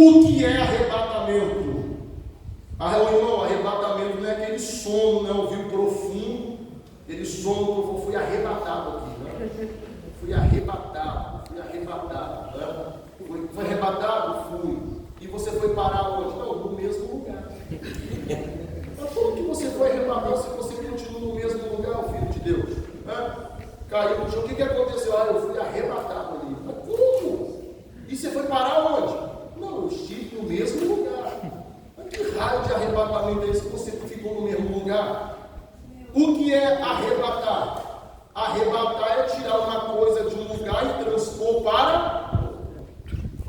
O que é arrebatamento? Irmão, arrebatamento não é aquele sono, não, viu, profundo, aquele sono que eu fui arrebatado aqui, né? Fui arrebatado, né? Foi arrebatado? Fui. E você foi parar onde? Não, no mesmo lugar. Mas como que você foi arrebatado se você continua no mesmo lugar, filho de Deus? Né? Caiu no chão, o que aconteceu? Eu fui arrebatado ali. Mas como? E você foi parar onde? Não, eu estive no mesmo lugar. Mas que raio de arrebatamento é esse que você ficou no mesmo lugar? O que é arrebatar? Arrebatar é tirar uma coisa de um lugar e transpor para...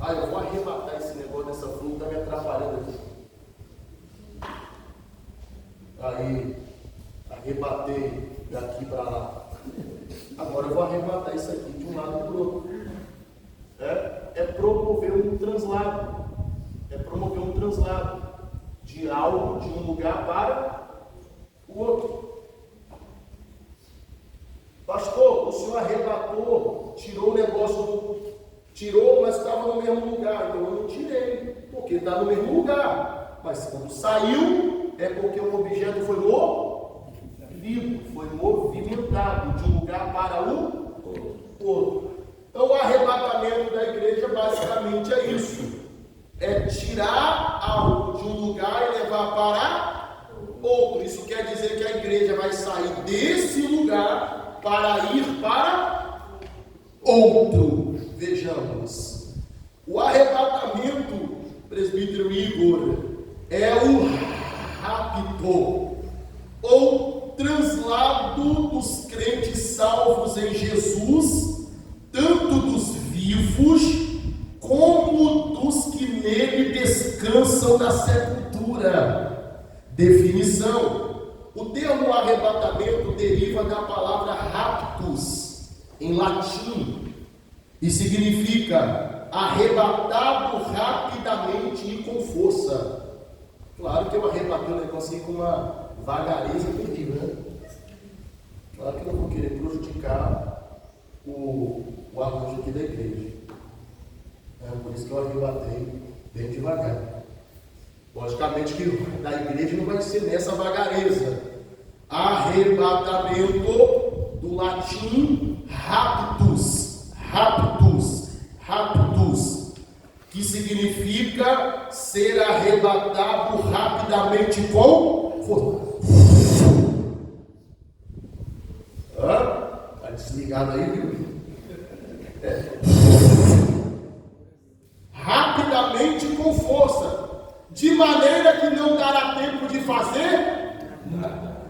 eu vou arrebatar esse negócio dessa fruta, está me atrapalhando aqui. Aí, arrebatei daqui para lá. Agora eu vou arrebatar isso aqui de um lado para o outro. É promover um translado. De algo, de um lugar para o outro. Pastor, o senhor arrebatou, tirou o negócio, tirou, mas estava no mesmo lugar. Então eu não tirei, porque está no mesmo lugar. Mas quando saiu, é porque o objeto foi movido, foi movimentado de um lugar para o outro. Então o arrebatamento da igreja basicamente é isso. É tirar algo de um lugar e levar para outro. Isso quer dizer que a igreja vai sair desse lugar para ir para outro. Vejamos. O arrebatamento, presbítero Igor, é o rapto ou translado dos crentes salvos em Jesus, tanto dos vivos como dos que nele descansam na sepultura. Definição: o termo arrebatamento deriva da palavra raptus, em latim, e significa arrebatado rapidamente e com força. Claro que eu arrebatei o negócio com uma vagareza terrível, né? Claro que eu não vou querer prejudicar o arranjo aqui da igreja. Por isso que eu arrebatei bem devagar. Logicamente que da igreja não vai ser nessa vagareza. Arrebatamento do latim raptus, que significa ser arrebatado rapidamente com força. Está desligado aí, viu? Rapidamente com força, de maneira que não dará tempo de fazer nada.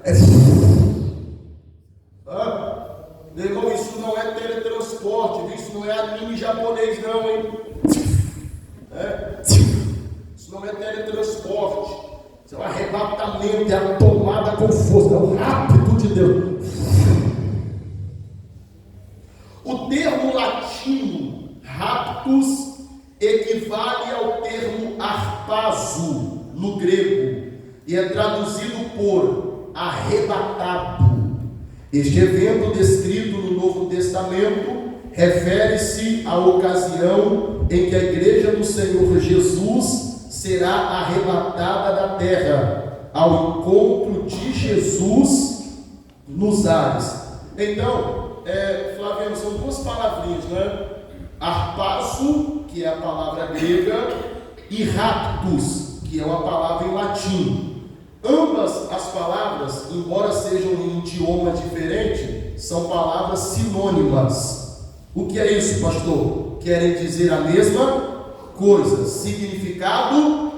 Meu irmão, isso não é teletransporte, isso não é anime japonês não, hein? Isso não é teletransporte, isso é um arrebatamento, é a tomada com força, é o rápido de Deus. O termo latino raptus equivale ao termo harpazo no grego e é traduzido por arrebatado. Este evento descrito no Novo Testamento refere-se à ocasião em que a igreja do Senhor Jesus será arrebatada da terra ao encontro de Jesus nos ares. Então, Flaviano, são duas palavrinhas, né? Harpazo, que é a palavra grega, e raptus, que é uma palavra em latim. Ambas as palavras, embora sejam em idioma diferente, são palavras sinônimas. O que é isso, pastor? Querem dizer a mesma coisa, significado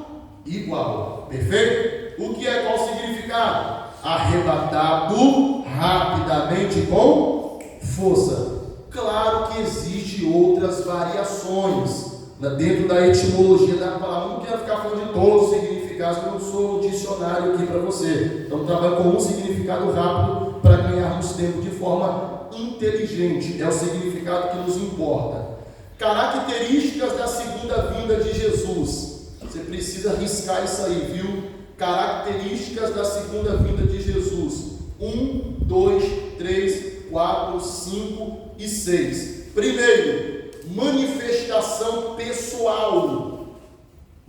igual. Perfeito? O que é qual significado? Arrebatado rapidamente com força. Claro que existem outras variações dentro da etimologia da palavra. Não quero ficar falando de todos os significados, porque eu não sou um dicionário aqui para você. Então, trabalho com um significado rápido para ganharmos tempo de forma inteligente. É o significado que nos importa. Características da segunda vinda de Jesus. Você precisa riscar isso aí, viu? Características da segunda vinda de Jesus. 1, 2, 3, 4, 5 e 6. Primeiro, manifestação pessoal.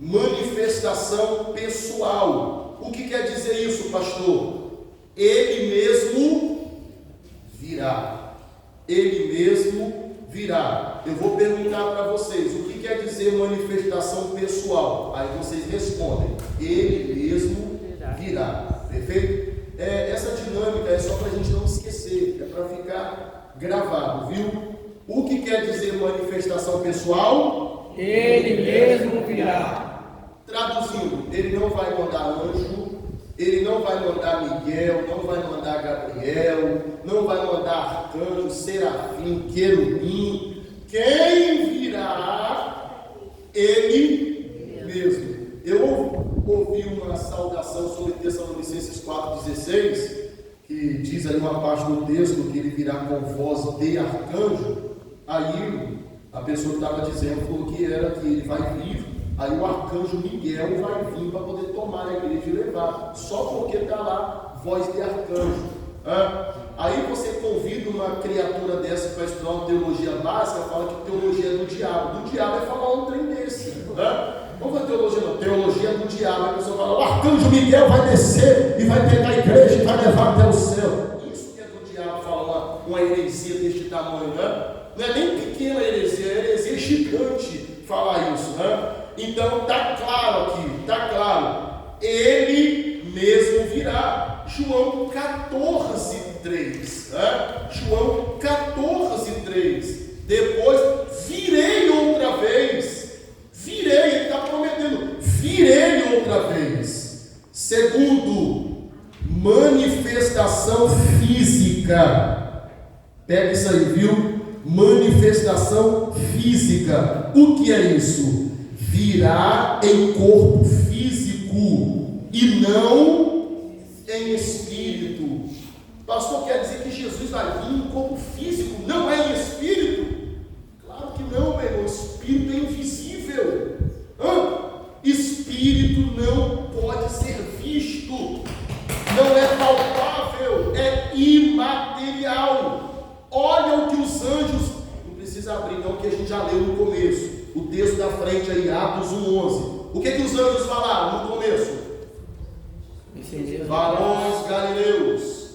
manifestação pessoal. O que quer dizer isso, pastor? Ele mesmo virá. Ele mesmo virá. Eu vou perguntar para vocês, o que quer dizer manifestação pessoal? Aí vocês respondem, ele mesmo virá. Perfeito? Essa dinâmica é só para a gente não esquecer, é para ficar gravado, viu? O que quer dizer manifestação pessoal? Ele mesmo virá. Traduzindo, ele não vai mandar anjo, ele não vai mandar Miguel, não vai mandar Gabriel, não vai mandar arcanjo, serafim, querubim. Quem virá? Ele mesmo. Eu ouvi uma saudação sobre Tessalonicenses 4,16, que diz aí uma parte do texto que ele virá com voz de arcanjo. Aí a pessoa que estava dizendo falou que era que ele vai vir. Aí o arcanjo Miguel vai vir para poder tomar a igreja e levar, só porque está lá voz de arcanjo. Aí você convida uma criatura dessa para estudar uma teologia básica, fala que teologia é do diabo. Do diabo é falar um trem desse. Não foi teologia não, teologia do diabo. A pessoa fala, o arcanjo Miguel vai descer e vai pegar a igreja e vai levar até o céu. Isso que é do diabo, fala uma heresia deste tamanho, Não é nem pequena heresia, é heresia gigante falar isso, Então está claro aqui, está claro. Ele mesmo virá. João 14:3. João 14:3. Depois, virei outra vez. Virei, ele está prometendo. Virei outra vez. Segundo, manifestação física. Pega isso aí, viu? Manifestação física. O que é isso? Virá em corpo físico e não em espírito. Pastor, quer dizer que Jesus vai vir em corpo físico, não é em espírito? Claro que não, meu irmão. Espírito é invisível. Espírito não pode ser visto, não é palpável, é imaterial. Olha o que os anjos, não precisa abrir não, que a gente já leu no começo, o texto da frente aí, Atos 1:11. O que os anjos falaram no começo? Varões galileus,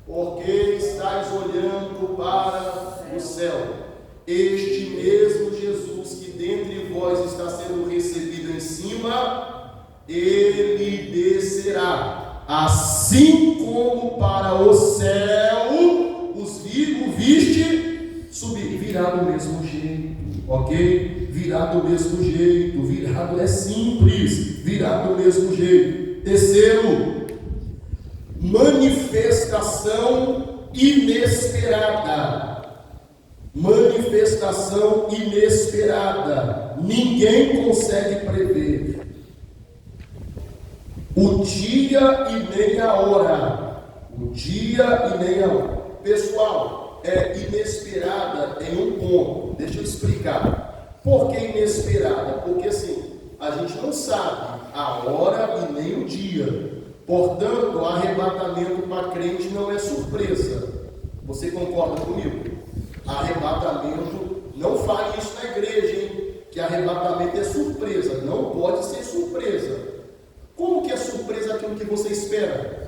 porque estáis olhando para o céu? Este mesmo Jesus que dentre vós está sendo recebido em cima, ele descerá, assim como para o céu o viste subir, e virá do mesmo jeito, ok? Virá do mesmo jeito, virado é simples, virá do mesmo jeito. Terceiro, manifestação inesperada. Manifestação inesperada. Ninguém consegue prever o dia e nem a hora. O dia e nem a hora. Pessoal, é inesperada em um ponto. Deixa eu explicar. Por que inesperada? Porque assim, a gente não sabe a hora e nem o dia. Portanto, o arrebatamento para crente não é surpresa. Você concorda comigo? Arrebatamento, não fale isso na igreja, hein? Que arrebatamento é surpresa. Não pode ser surpresa. Como que é surpresa aquilo que você espera?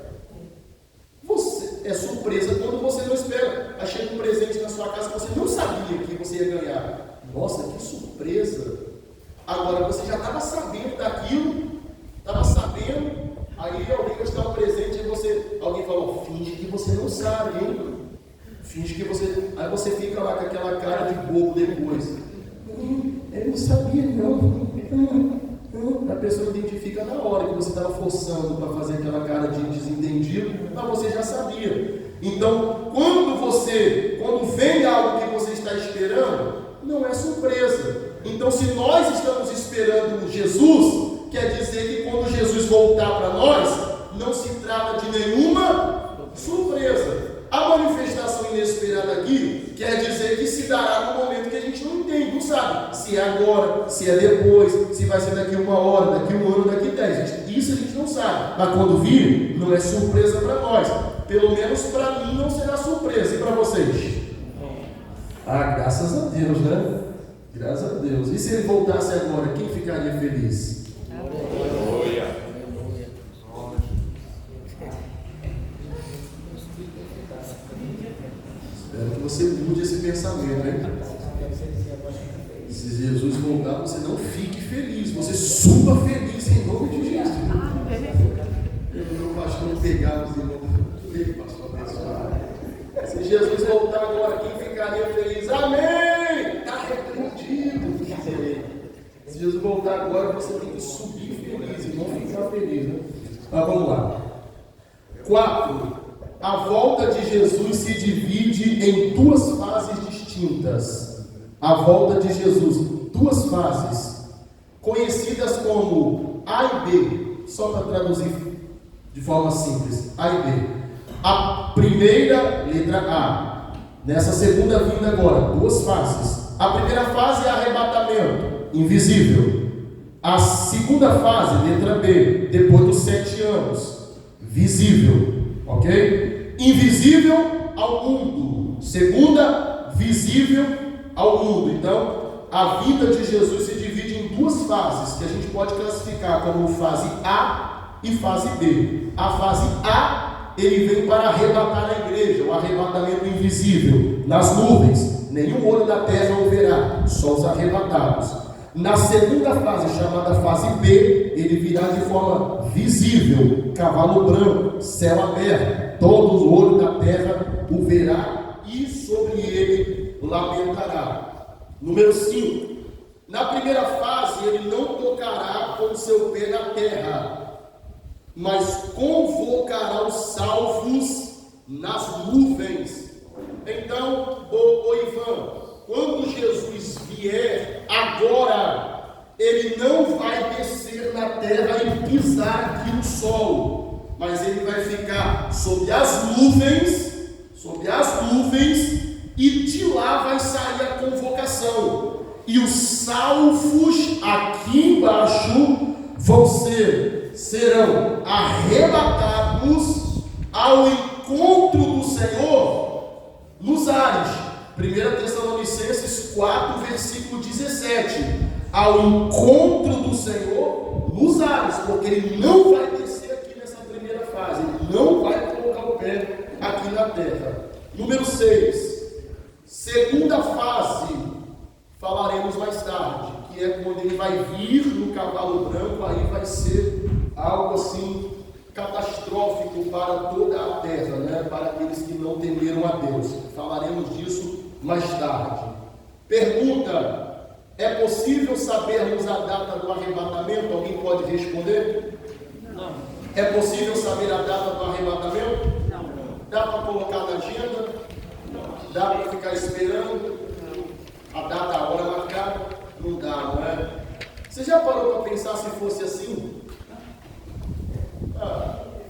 É surpresa quando você não espera. Aí chega um presente na sua casa que você não sabia que você ia ganhar. Nossa, que surpresa! Agora você já estava sabendo daquilo, estava sabendo. Aí alguém vai te dar um presente e alguém falou, finge que você não sabe, hein? Finge que você. Aí você fica lá com aquela cara de bobo depois. Eu não sabia não. A pessoa identifica na hora que você estava forçando para fazer aquela cara de desentendido, mas você já sabia. Então, quando vem algo que você está esperando, não é surpresa. Então, se nós estamos esperando Jesus, quer dizer que quando Jesus voltar para nós, não se trata de nenhuma surpresa. A manifestação inesperada aqui quer dizer que se dará no momento que a gente não entende, não sabe se é agora, se é depois, se vai ser daqui 1 hora, daqui 1 ano, daqui 10. Isso a gente não sabe, mas quando vir, não é surpresa para nós. Pelo menos para mim não será surpresa. E para vocês? Graças a Deus, né? Graças a Deus. E se ele voltasse agora, quem ficaria feliz? você super feliz em nome de Jesus. Eu acho que não pegar os irmãos. Pastor abençoado. Se Jesus voltar agora, quem ficaria feliz? Amém! Está repreendido. Se Jesus voltar agora, você tem que subir feliz e não ficar feliz, né? Mas vamos lá. 4. A volta de Jesus se divide em duas fases distintas. A volta de Jesus, duas fases, conhecidas como A e B. Só para traduzir de forma simples, A e B. A primeira, letra A. Nessa segunda vinda agora, duas fases. A primeira fase é arrebatamento, invisível. A segunda fase, letra B, depois dos 7 anos, visível. Ok? Invisível ao mundo. Segunda, visível ao mundo. Então, a vinda de Jesus se divide em duas fases, que a gente pode classificar como fase A e fase B. A fase A, ele vem para arrebatar a igreja, o arrebatamento invisível, nas nuvens. Nenhum olho da terra o verá, só os arrebatados. Na segunda fase, chamada fase B, ele virá de forma visível, cavalo branco, céu aberto, todo o olho da terra o verá e sobre ele lamentará. Número 5. Na primeira fase, ele não tocará com o seu pé na terra, mas convocará os salvos nas nuvens. Então, ô Ivan, quando Jesus vier agora, ele não vai descer na terra e pisar aqui no sol, mas ele vai ficar sob as nuvens, e de lá vai sair a convocação. E os salvos aqui embaixo serão arrebatados ao encontro do Senhor nos ares. 1 Tessalonicenses 4, versículo 17. Ao encontro do Senhor nos ares, porque ele não vai descer aqui nessa primeira fase, ele não vai colocar o pé aqui na terra. Número 6. Segunda fase, falaremos mais tarde, que é quando ele vai vir no cavalo branco. Aí vai ser algo assim catastrófico para toda a terra, né? Para aqueles que não temeram a Deus. Falaremos disso mais tarde. Pergunta: é possível sabermos a data do arrebatamento? Alguém pode responder? Não. É possível saber a data do arrebatamento? Não. Dá para colocar na agenda? Não. Dá para ficar esperando? Não. A data, a hora marcada? Não dá, não é? Você já parou para pensar se fosse assim?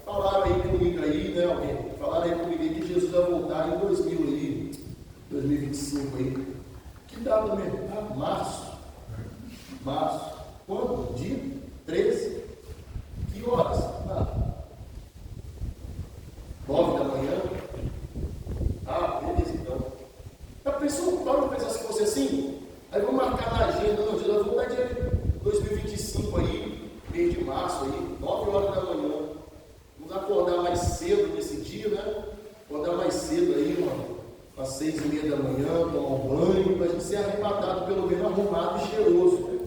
Falaram aí comigo aí, né, alguém? Falaram aí comigo aí que Jesus vai voltar em 2025 aí. Que data mesmo? Março. Quando? Dia 13? Que horas? 9 da manhã? Beleza então. A pessoa parou para pensar se fosse assim? Aí vamos marcar na agenda, não, Jesus vai voltar dia 2025 aí, mês de março aí, 9 horas da manhã. Vamos acordar mais cedo nesse dia, né? Acordar mais cedo aí, mano. Às 6h30 da manhã, tomar um banho, para a gente ser arrebatado, pelo menos arrumado e cheiroso. Né?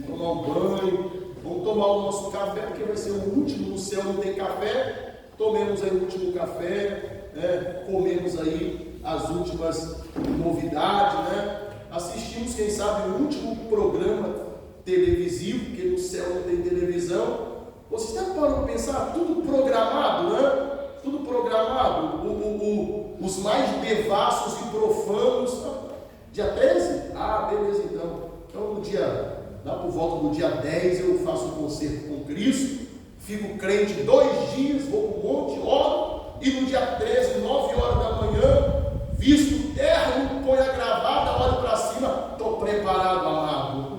Tomar um banho, vamos tomar o nosso café, porque vai ser o último, no céu não tem café. Tomemos aí o último café, né? Comemos aí as últimas novidades, né? Assistimos, quem sabe, o último programa televisivo, porque no céu não tem televisão. Vocês estão parando para pensar? Tudo programado, né? Tudo programado. Os mais devassos e profanos. Dia 13? Beleza então. Então, lá por volta do dia 10, eu faço um concerto com Cristo. Fico crente 2 dias, vou para um monte, oro. E no dia 13, 9 horas da manhã, visto o terno, põe a gravata, olho para cima, estou preparado, amado.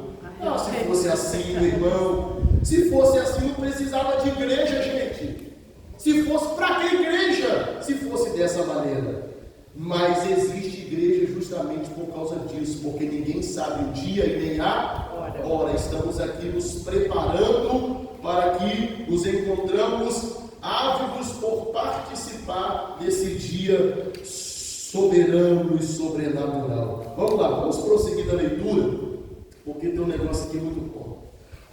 Se fosse assim, meu irmão. Se fosse assim, não precisava de igreja, gente. Se fosse, para que igreja? Se fosse dessa maneira. Mas existe igreja justamente por causa disso, porque ninguém sabe o dia e nem a hora. Estamos aqui nos preparando para que nos encontramos ávidos por participar desse dia soberano e sobrenatural. Vamos lá, vamos prosseguir na leitura, porque tem um negócio aqui muito bom.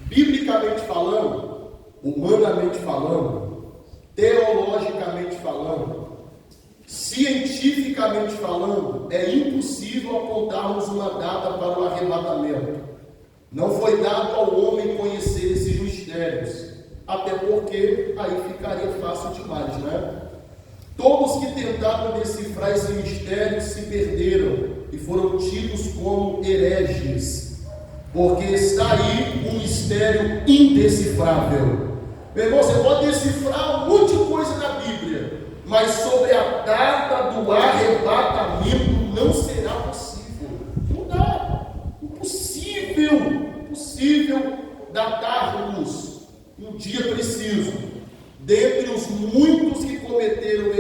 Biblicamente falando, humanamente falando, teologicamente falando, cientificamente falando, é impossível apontarmos uma data para o arrebatamento. Não foi dado ao homem conhecer esses mistérios, até porque aí ficaria fácil demais, né? Todos que tentaram decifrar esse mistério se perderam e foram tidos como hereges, porque está aí um mistério indecifrável. Meu irmão, você pode decifrar um monte de coisa na Bíblia, mas sobre a data do arrebatamento não será possível. Não dá. Impossível datarmos um dia preciso. Dentre os muitos que cometeram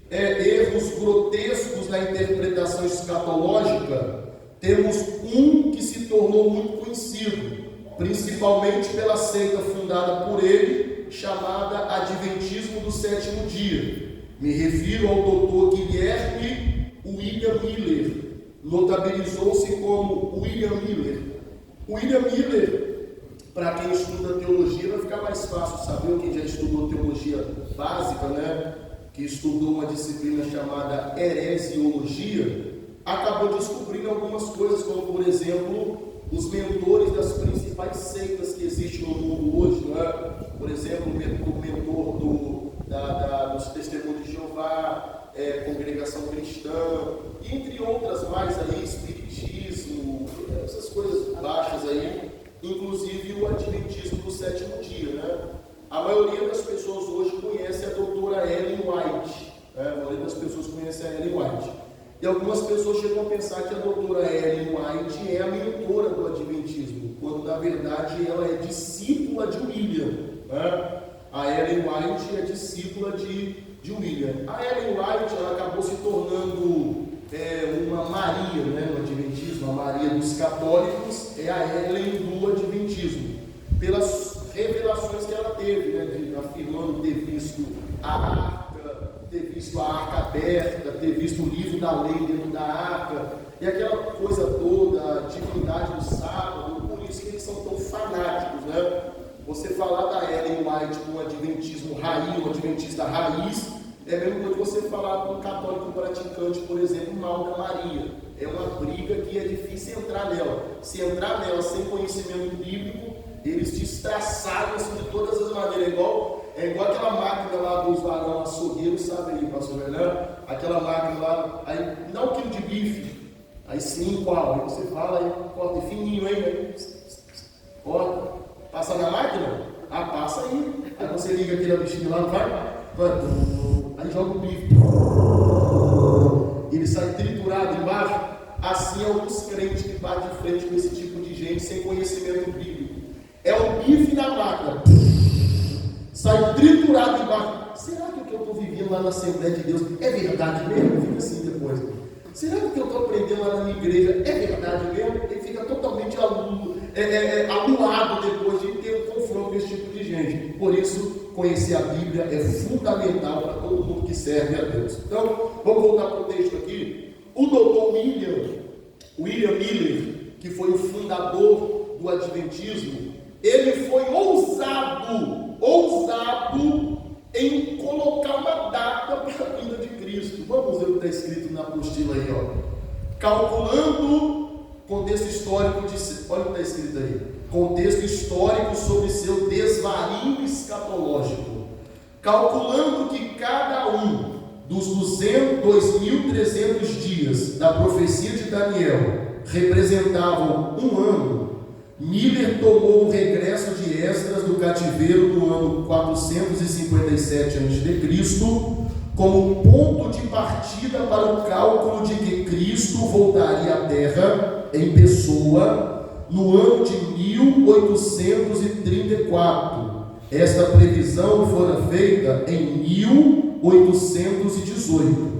erros grotescos na interpretação escatológica, temos um que se tornou muito conhecido, principalmente pela seita fundada por ele, chamada Adventismo do Sétimo Dia. Me refiro ao Dr. Guilherme William Miller, notabilizou-se como William Miller. William Miller, para quem estuda teologia, vai ficar mais fácil saber, quem já estudou teologia básica, né? Que estudou uma disciplina chamada heresiologia, acabou descobrindo algumas coisas, como por exemplo, os mentores das principais seitas que existem no mundo hoje, né? Por exemplo, o mentor dos Testemunhos de Jeová, Congregação Cristã, entre outras mais aí, Espiritismo, essas coisas baixas aí, inclusive o Adventismo do Sétimo Dia, né? A maioria das pessoas hoje conhece a doutora Ellen White, né? A maioria das pessoas conhece a Ellen White. E algumas pessoas chegam a pensar que a doutora Ellen White é a mentora do Adventismo, quando na verdade ela é discípula de William, né? A Ellen White é discípula de William. A Ellen White, ela acabou se tornando uma Maria, né, no Adventismo. A Maria dos católicos é a Ellen do Adventismo, pelas revelações que ela teve, né, afirmando ter visto a arca aberta, ter visto o livro da lei dentro da arca, e aquela coisa toda, a divindade do sábado. Por isso que eles são tão fanáticos, né? Você falar da Ellen White com o adventismo raiz, um adventista raiz, é a mesma coisa que você falar com um católico praticante, por exemplo, mal da Maria. É uma briga que é difícil entrar nela. Se entrar nela sem conhecimento bíblico, eles te estraçaram assim, de todas as maneiras. É igual aquela máquina lá dos varão açougueiros, sabe aí, pastor Fernando? Aquela máquina lá, aí dá 1 quilo de bife, aí sim, qual? Aí você fala, aí corta fininho, hein? Aí, corta, passa na máquina? Ah, passa aí. Aí você liga aquele bichinho lá, vai, aí joga o bife, ele sai triturado embaixo. Assim, alguns crentes que batem de frente com esse tipo de gente sem conhecimento bíblico. É o bife na máquina, sai triturado embaixo. Será que o que eu estou vivendo lá na Assembleia de Deus é verdade mesmo? Fica assim depois. Será que o que eu estou aprendendo lá na minha igreja é verdade mesmo? Ele fica totalmente aluado depois de ter um confronto com esse tipo de gente. Por isso, conhecer a Bíblia é fundamental para todo mundo que serve a Deus. Então, vamos voltar para o texto aqui. O doutor William Miller, que foi o fundador do Adventismo, ele foi ousado em colocar uma data para a vinda de Cristo. Vamos ver o que está escrito na apostila aí, ó. Calculando contexto histórico olha o que está escrito aí. Contexto histórico sobre seu desvario escatológico. Calculando que cada um dos 2.300 dias da profecia de Daniel representavam um ano, Miller tomou o regresso de Esdras do cativeiro no ano 457 a.C. como ponto de partida para o cálculo de que Cristo voltaria à Terra em pessoa no ano de 1834. Esta previsão fora feita em 1818.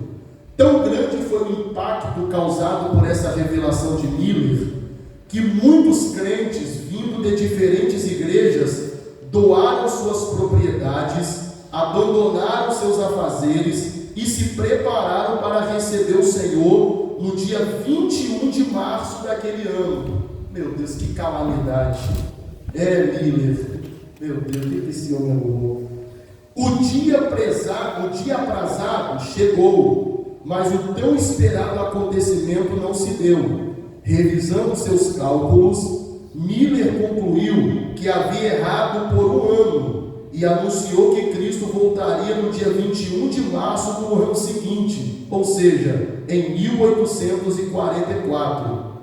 Tão grande foi o impacto causado por essa revelação de Miller, que muitos crentes vindo de diferentes igrejas doaram suas propriedades, abandonaram seus afazeres e se prepararam para receber o Senhor no dia 21 de março daquele ano. Meu Deus, que calamidade! Miller, meu Deus, o que esse homem arrumou? O dia aprazado chegou, mas o tão esperado acontecimento não se deu. Revisando seus cálculos, Miller concluiu que havia errado por um ano e anunciou que Cristo voltaria no dia 21 de março do ano seguinte, ou seja, em 1844.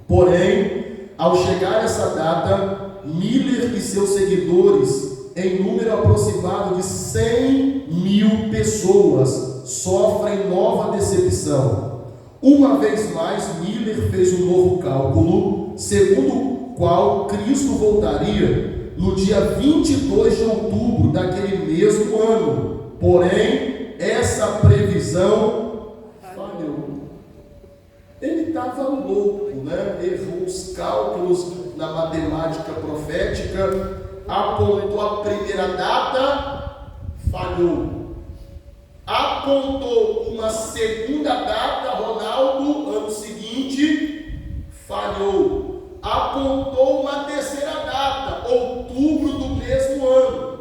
Porém, ao chegar essa data, Miller e seus seguidores, em número aproximado de 100 mil pessoas, sofrem nova decepção. Uma vez mais, Miller fez um novo cálculo, segundo o qual Cristo voltaria no dia 22 de outubro daquele mesmo ano. Porém, essa previsão falhou. Ele estava louco, né? Errou os cálculos na matemática profética, apontou a primeira data, falhou. Apontou uma segunda data, Ronaldo, ano seguinte, falhou. Apontou uma terceira data, outubro do mesmo ano,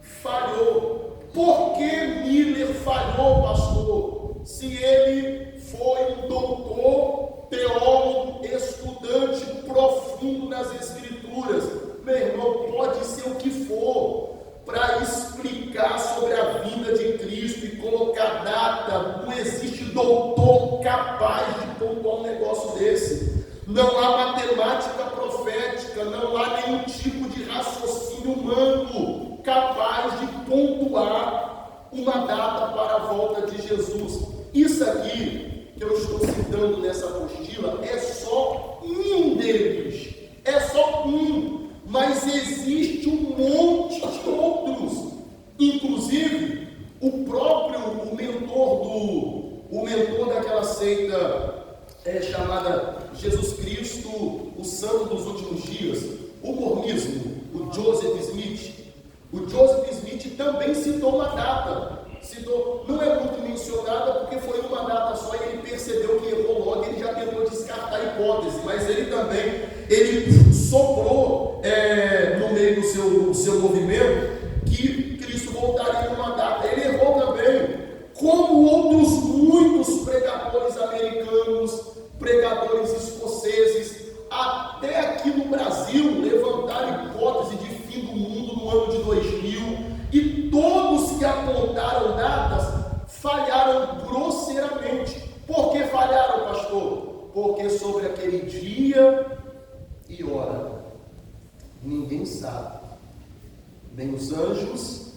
falhou. Por que Miller falhou, pastor? Se ele foi um doutor, teólogo, estudante profundo nas Escrituras, meu irmão, pode ser o que for, para explicar sobre a vinda de Cristo e colocar data. Não existe doutor capaz de pontuar um negócio desse. Não há matemática profética, não há nenhum tipo de raciocínio humano capaz de pontuar uma data para a volta de Jesus. Isso aqui que eu estou citando nessa apostila é só um deles, é só um, mas existe um monte de outros. Inclusive, o mentor daquela seita chamada Jesus Cristo, o Santo dos Últimos Dias, o mormonismo, o Joseph Smith. O Joseph Smith também citou uma data. Não é muito mencionada porque foi uma data só e ele percebeu que errou logo, ele já tentou descartar a hipótese, mas ele soprou no meio do seu movimento que Cristo voltaria numa data. Ele errou também, como outros muitos pregadores americanos, pregadores escoceses, até aqui no Brasil, levantaram hipótese de fim do mundo no ano de 2000, e todos que apontaram datas falharam grosseiramente. Por que falharam, pastor? Porque sobre aquele dia e hora ninguém sabe, nem os anjos,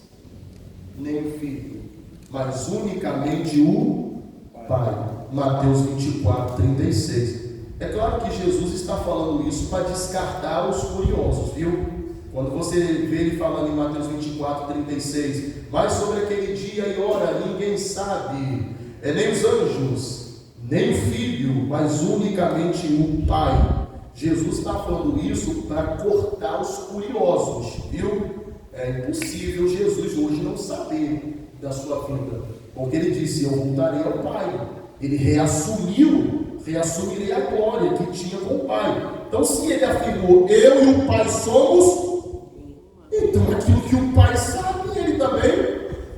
nem o Filho, mas unicamente o Pai. Mateus 24, 36. É claro que Jesus está falando isso para descartar os curiosos, viu? Quando você vê ele falando em Mateus 24, 36, mas sobre aquele dia e hora ninguém sabe, nem os anjos, nem o Filho, mas unicamente o Pai. Jesus está falando isso para cortar os curiosos, viu? É impossível Jesus hoje não saber da sua vida, porque ele disse: eu voltarei ao Pai. Ele reassumirei a glória que tinha com o Pai. Então, se ele afirmou: eu e o Pai somos, então aquilo que o Pai sabe, ele também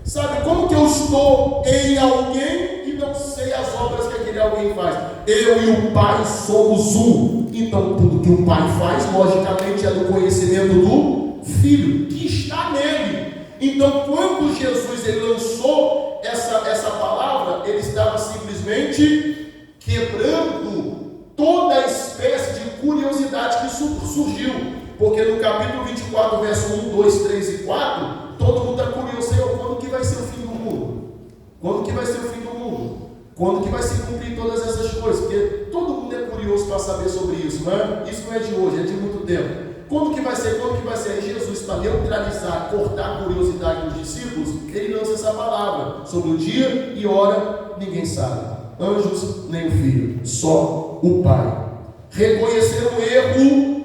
sabe. Como que eu estou em alguém e não sei as obras que aquele alguém faz? Eu e o Pai somos um. Então tudo que o Pai faz, logicamente, é do conhecimento do Filho, que está nele. Então, quando Jesus ele lançou essa palavra, ele estava simplesmente quebrando toda a espécie de curiosidade que surgiu. Porque no capítulo 24, verso 1, 2, 3 e 4, todo mundo está curioso: Senhor, quando que vai ser o fim do mundo? Quando que vai ser o fim do mundo? Quando que vai se cumprir todas essas coisas? Porque todo mundo é curioso para saber sobre isso, não é? Isso não é de hoje, é de muito tempo. Quando que vai ser? Quando que vai ser? Aí Jesus, para neutralizar, cortar a curiosidade dos discípulos, ele lança essa palavra sobre o dia e hora, ninguém sabe. Anjos, nem o Filho, só o Pai. Reconhecer o erro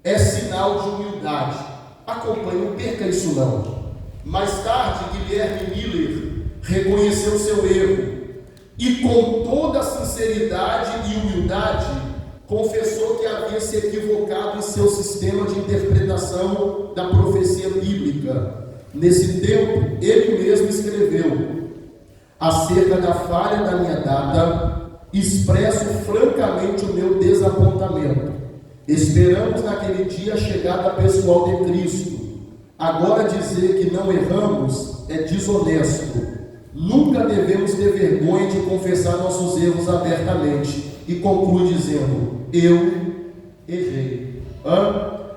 é sinal de humildade. Acompanhe, não perca isso não. Mais tarde, Guilherme Miller reconheceu seu erro e com toda a sinceridade e humildade confessou que havia se equivocado em seu sistema de interpretação da profecia bíblica. Nesse tempo, ele mesmo escreveu: acerca da falha da minha data, expresso francamente o meu desapontamento. Esperamos naquele dia a chegada pessoal de Cristo. Agora dizer que não erramos é desonesto. Nunca devemos ter vergonha de confessar nossos erros abertamente. E conclui dizendo: eu errei.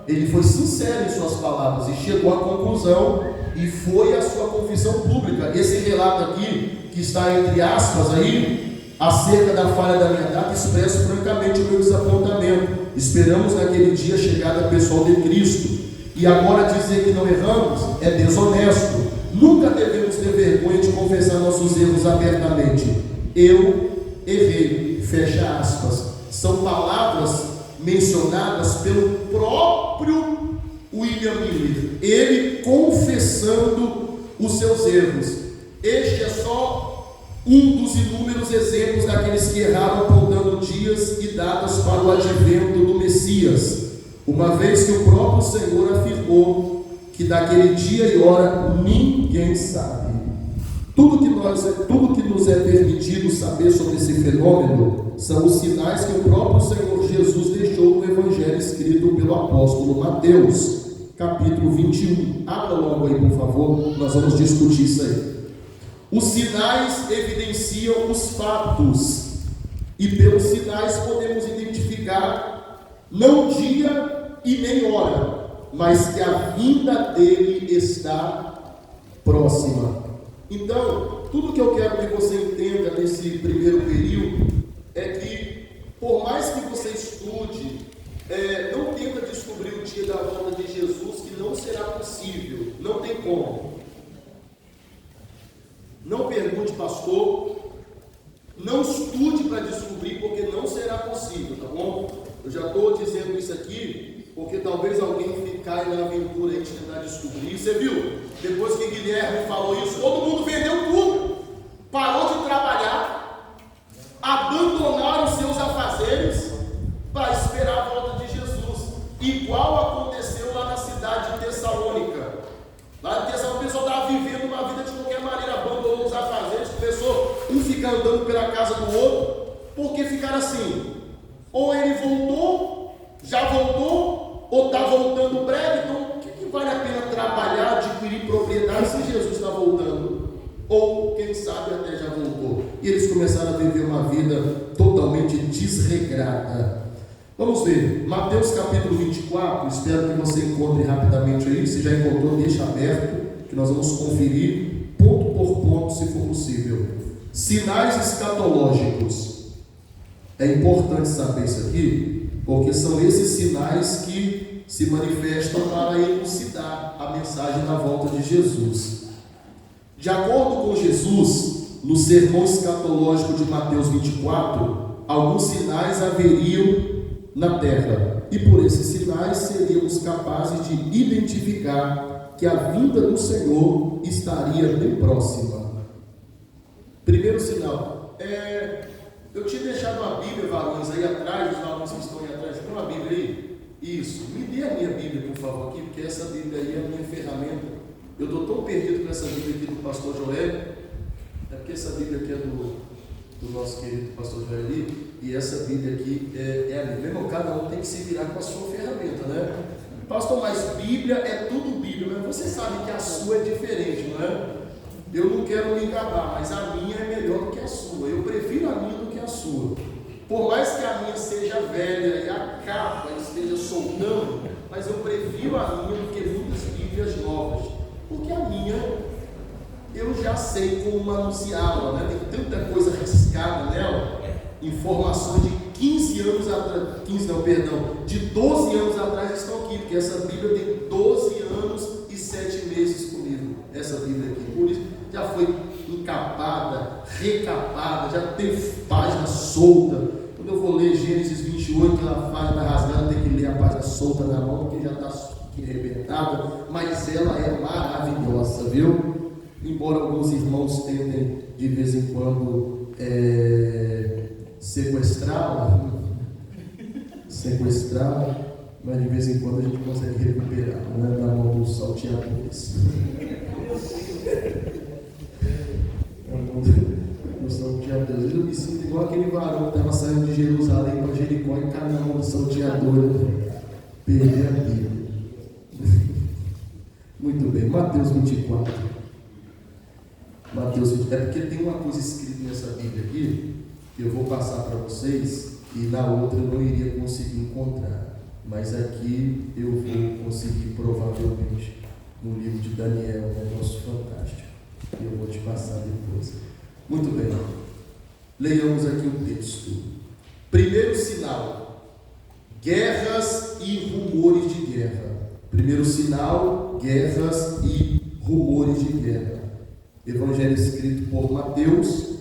Ele foi sincero em suas palavras e chegou à conclusão, e foi a sua confissão pública. Esse relato aqui, que está entre aspas aí, acerca da falha da minha data, expresso francamente o meu desapontamento. Esperamos naquele dia a chegada pessoal de Cristo. E agora dizer que não erramos é desonesto. Nunca devemos ter vergonha de confessar nossos erros abertamente. Eu errei. Fecha aspas. São palavras mencionadas pelo próprio William Miller, ele confessando os seus erros. Este é só um dos inúmeros exemplos daqueles que erraram, apontando dias e datas para o advento do Messias, uma vez que o próprio Senhor afirmou que daquele dia e hora ninguém sabe. Tudo que nos é permitido saber sobre esse fenômeno são os sinais que o próprio Senhor Jesus deixou no Evangelho escrito pelo apóstolo Mateus, capítulo 21. Abra logo aí, por favor, nós vamos discutir isso aí. Os sinais evidenciam os fatos, e pelos sinais podemos identificar não dia e nem hora, mas que a vinda dele está próxima. Então, tudo que eu quero que você entenda nesse primeiro período é que, por mais que você estude, não tenta descobrir o dia da volta de Jesus, que não será possível, não tem como. Não pergunte, pastor, não estude para descobrir, porque não será possível, tá bom? Eu já estou dizendo isso aqui, porque talvez alguém caia na aventura aí de tentar descobrir. Você viu? Depois que Guilherme falou isso, todo mundo vendeu tudo, parou de trabalhar, abandonaram os seus afazeres para esperar a volta de Jesus, igual aconteceu lá na cidade de Tessalônica. Lá em Tessalônica o pessoal estava vivendo uma vida de qualquer maneira, abandonou os afazeres, começou um ficar andando pela casa do outro, porque ficaram assim: ou ele voltou, já voltou, ou está voltando breve. Então o que vale a pena trabalhar, adquirir propriedade se Jesus está voltando? Ou quem sabe até já voltou. E eles começaram a viver uma vida totalmente desregrada. Vamos ver, Mateus capítulo 24, espero que você encontre rapidamente aí. Se já encontrou, deixa aberto, que nós vamos conferir ponto por ponto, se for possível. Sinais escatológicos. É importante saber isso aqui, porque são esses sinais que se manifestam para elucidar a mensagem da volta de Jesus. De acordo com Jesus, no sermão escatológico de Mateus 24, alguns sinais haveriam na terra, e por esses sinais seríamos capazes de identificar que a vinda do Senhor estaria bem próxima. Primeiro sinal, eu tinha deixado uma Bíblia, varões, aí atrás, os varões que estão aí atrás. Tem uma Bíblia aí? Isso, me dê a minha Bíblia, por favor, aqui, porque essa Bíblia aí é a minha ferramenta. Eu estou tão perdido com essa Bíblia aqui do pastor Joel, é porque essa Bíblia aqui é do nosso querido pastor Joel ali, e essa Bíblia aqui é a Bíblia. Irmão, cada um tem que se virar com a sua ferramenta, né? Pastor, mas Bíblia é tudo Bíblia, mas você sabe que a sua é diferente, não é? Eu não quero me enganar, mas a minha é melhor do que a sua. Eu prefiro a minha do que a sua. Por mais que a minha seja velha e a capa esteja soltando, mas eu prefiro a minha do que muitas Bíblias novas, porque a minha eu já sei como manuseá-la, né? Tem tanta coisa riscada nela, informações de 15 anos atrás, de 12 anos atrás estão aqui, porque essa Bíblia tem 12 anos e 7 meses comigo, essa Bíblia aqui. Por isso já foi encapada, recapada, já tem página solta. Quando eu vou ler Gênesis 28, aquela página rasgada, tem que ler a página solta na mão, porque já está arrebentada, mas ela é maravilhosa, viu? Embora alguns irmãos tentem de vez em quando sequestrá-la, sequestrar, mas de vez em quando a gente consegue recuperar, não é da mão dos salteadores. Dos salteadores. Eu me sinto igual aquele varão que estava saindo de Jerusalém para Jericó e caiu na mão do salteador, perder a Bíblia. Muito bem, Mateus 24. Mateus 24. É porque tem uma coisa escrita nessa Bíblia aqui que eu vou passar para vocês e na outra eu não iria conseguir encontrar, mas aqui eu vou conseguir provavelmente no livro de Daniel, um negócio fantástico, e eu vou te passar depois. Muito bem, leiamos aqui o texto. Primeiro sinal: guerras e rumores de guerra. Primeiro sinal: guerras e rumores de guerra. Evangelho escrito por Mateus,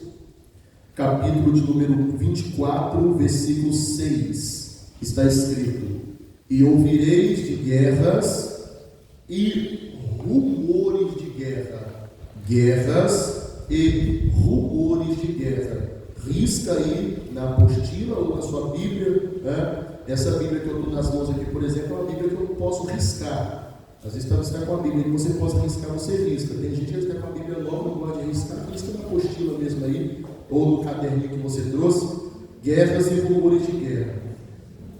capítulo de número 24, versículo 6, está escrito: e ouvireis de guerras e rumores de guerra. Guerras e rumores de guerra. Risca aí na apostila ou na sua Bíblia, né? Essa Bíblia que eu estou nas mãos aqui, por exemplo, é uma Bíblia que eu posso riscar. Às vezes, para você estar com a Bíblia que você possa riscar, você risca. Tem gente que está com a Bíblia nova, não gosta de riscar, risca na apostila mesmo aí, ou no caderninho que você trouxe. Guerras e rumores de guerra.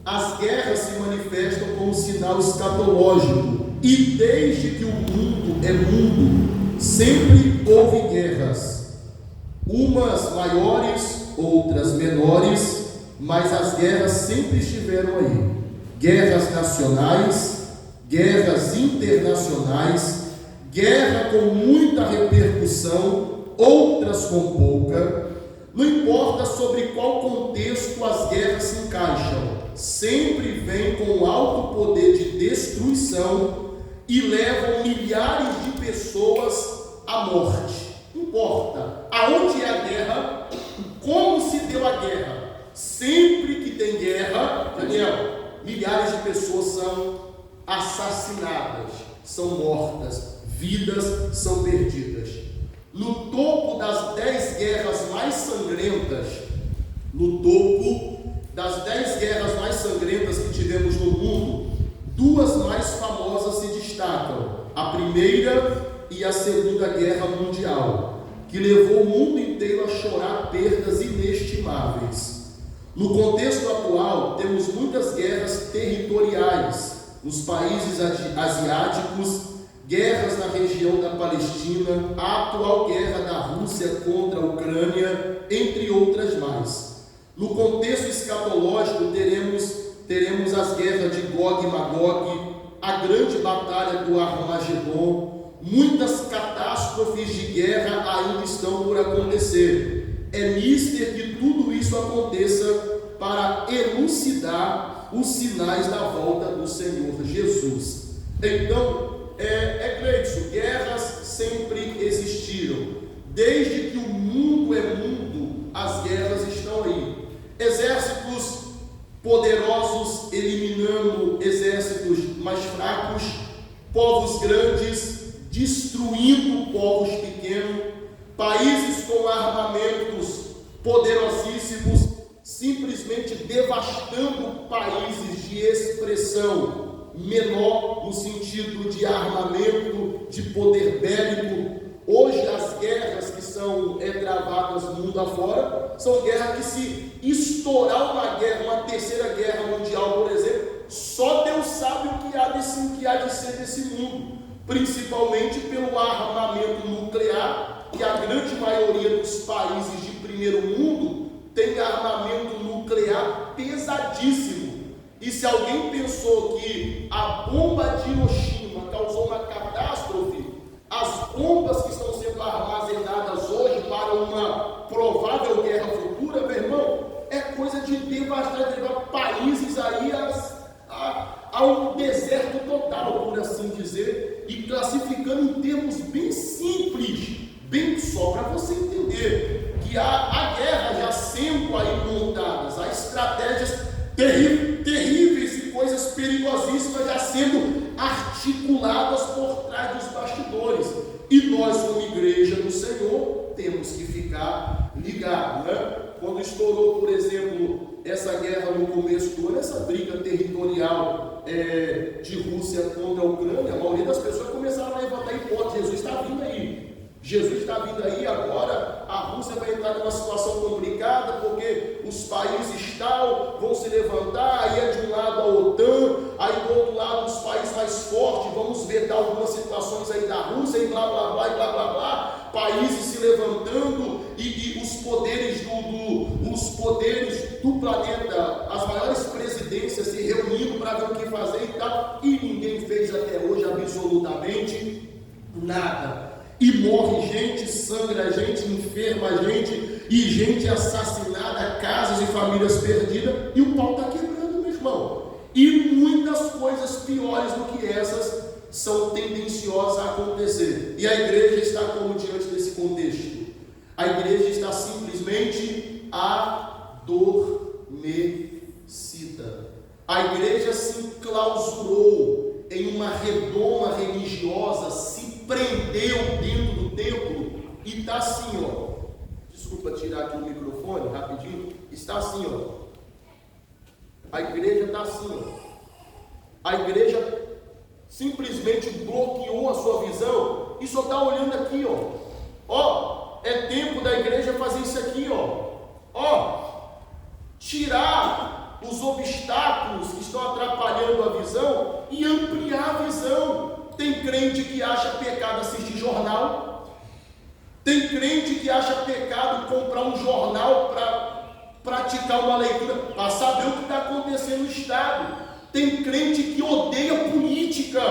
As guerras se manifestam como sinal escatológico, e desde que o mundo é mundo, sempre houve guerras, umas maiores, outras menores, mas as guerras sempre estiveram aí. Guerras nacionais, guerras internacionais, guerra com muita repercussão, outras com pouca. Não importa sobre qual contexto as guerras se encaixam, sempre vêm com alto poder de destruição e levam milhares de pessoas à morte. Não importa aonde é a guerra, como se deu a guerra. Sempre que tem guerra, Daniel, milhares de pessoas são assassinadas, são mortas, vidas são perdidas. No topo das 10 guerras mais sangrentas, que tivemos no mundo, duas mais famosas se destacam: a Primeira e a Segunda Guerra Mundial, que levou o mundo inteiro a chorar perdas inestimáveis. No contexto atual, temos muitas guerras territoriais nos países asiáticos, guerras na região da Palestina, a atual guerra da Rússia contra a Ucrânia, entre outras mais. No contexto escatológico, teremos as guerras de Gog e Magog, a grande batalha do Armagedon. Muitas catástrofes de guerra ainda estão por acontecer. É mister que tudo isso aconteça para elucidar os sinais da volta do Senhor Jesus. Então, Cleidson, guerras sempre existiram. Desde que o mundo é mundo, as guerras estão aí. Exércitos poderosos eliminando exércitos mais fracos, povos grandes destruindo povos pequenos, países com armamentos poderosíssimos simplesmente devastando países de expressão menor no sentido de armamento, de poder bélico. Hoje as guerras que são travadas no mundo afora são guerras que, se estourar uma terceira guerra mundial, por exemplo, só Deus sabe o que há de ser desse mundo, principalmente pelo armamento nuclear, que a grande maioria dos países de primeiro mundo tem armamento nuclear pesadíssimo. E se alguém pensou que a bomba de Hiroshima causou uma catástrofe, as bombas que estão sendo armazenadas hoje para uma provável guerra futura, meu irmão, é coisa de devastar, levar países aí a um deserto total, por assim dizer, e classificando em termos bem simples, bem só para você entender que a guerra já sendo aí montadas, há estratégias terríveis e coisas perigosíssimas já sendo articuladas por trás dos bastidores. E nós, como igreja do Senhor, temos que ficar ligados, né? Quando estourou, por exemplo, essa guerra no começo do ano, essa briga territorial de Rússia contra a Ucrânia, a maioria das pessoas começaram a levantar a hipótese: Jesus está vindo aí. Jesus está vindo aí, agora a Rússia vai entrar numa situação complicada, porque os países tal vão se levantar, aí é de um lado a OTAN, aí do outro lado os países mais fortes, vamos vetar algumas situações aí da Rússia, e blá blá blá, e blá blá blá, países se levantando, e os poderes do planeta, as maiores presidências se reunindo para ver o que fazer e tal, e ninguém fez até hoje absolutamente nada. E morre gente, sangra gente, enferma gente, e gente assassinada, casas e famílias perdidas, e o pau está quebrando, meu irmão. E muitas coisas piores do que essas são tendenciosas a acontecer. E a igreja está como diante desse contexto? A igreja está simplesmente adormecida. A igreja se enclausurou em uma redoma religiosa, se prendeu dentro do templo e está assim, ó. Desculpa tirar aqui o microfone rapidinho. Está assim, ó. A igreja está assim, ó. A igreja simplesmente bloqueou a sua visão e só está olhando aqui, ó. Ó, é tempo da igreja fazer isso aqui, ó. Ó, tirar os obstáculos que estão atrapalhando a visão e ampliar a visão. Tem crente que acha pecado assistir jornal. Tem crente que acha pecado comprar um jornal para praticar uma leitura, para saber o que está acontecendo no Estado. Tem crente que odeia política.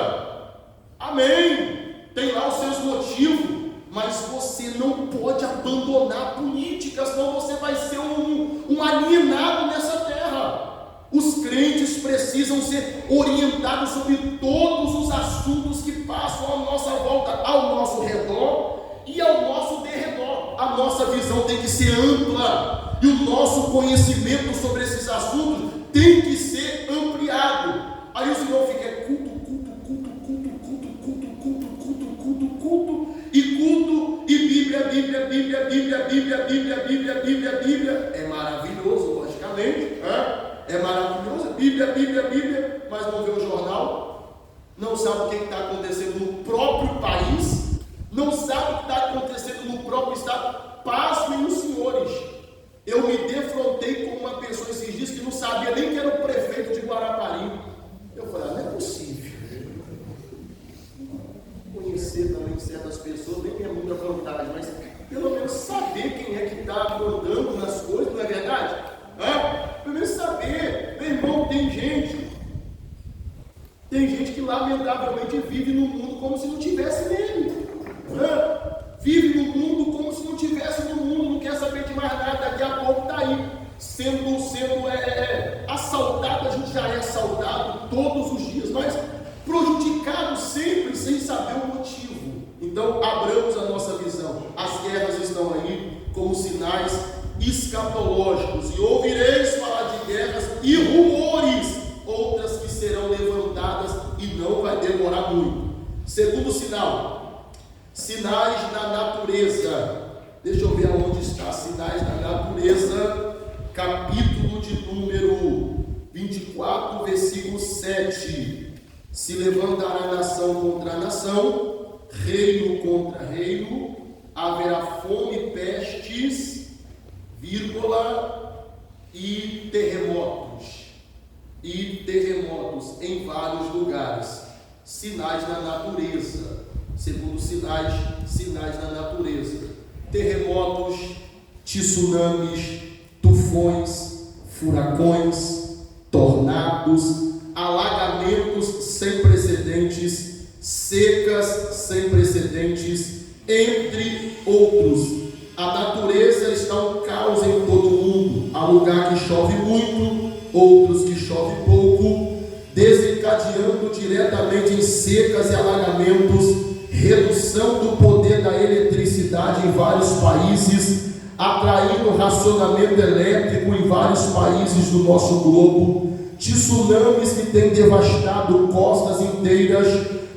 Amém. Tem lá os seus motivos. Mas você não pode abandonar a política, senão você vai ser um alienado nessa terra. Os crentes precisam ser orientados sobre todos os assuntos que passam à nossa volta, ao nosso redor e ao nosso derredor. A nossa visão tem que ser ampla e o nosso conhecimento sobre esses assuntos tem que ser ampliado. Aí o Senhor fica culto, Bíblia. É maravilhoso, logicamente, é maravilhoso, Bíblia, mas não vê o jornal, não sabe o que está acontecendo no próprio país, não sabe o que está acontecendo no próprio estado. Pasmem os senhores, eu me defrontei com uma pessoa esses dias que não sabia nem que era o prefeito de Guarapari. Eu falei, não é possível. Conhecer também certas pessoas nem é muita vantagem, mas pelo menos saber quem é que está mandando nas coisas, não é verdade? Pelo menos saber. Meu irmão, tem gente que lamentavelmente vive no mundo como se não tivesse nele. Vive no mundo como se não tivesse no mundo, não quer saber de mais nada. Daqui a pouco está aí sendo assaltado. A gente já é assaltado todos os dias, mas prejudicado sempre sem saber o motivo. Então abramos a nossa visão. As guerras estão aí como sinais escatológicos, e ouvireis falar de guerras e rumores, outras que serão levantadas, e não vai demorar muito. Segundo sinal, sinais da natureza. Deixa eu ver aonde está sinais da natureza, capítulo de número 24, versículo 7. Se levantará nação contra nação, reino contra reino, haverá fome, pestes, e terremotos em vários lugares. Sinais da natureza. Segundo sinais da natureza: terremotos, tsunamis, tufões, furacões, tornados, alagamentos sem precedentes, secas sem precedentes, entre outros. A natureza está um caos em todo o mundo. Há lugar que chove muito, outros que chove pouco, desencadeando diretamente em secas e alagamentos, redução do poder da eletricidade em vários países, atraindo racionamento elétrico em vários países do nosso globo, tsunamis que têm devastado costas inteiras,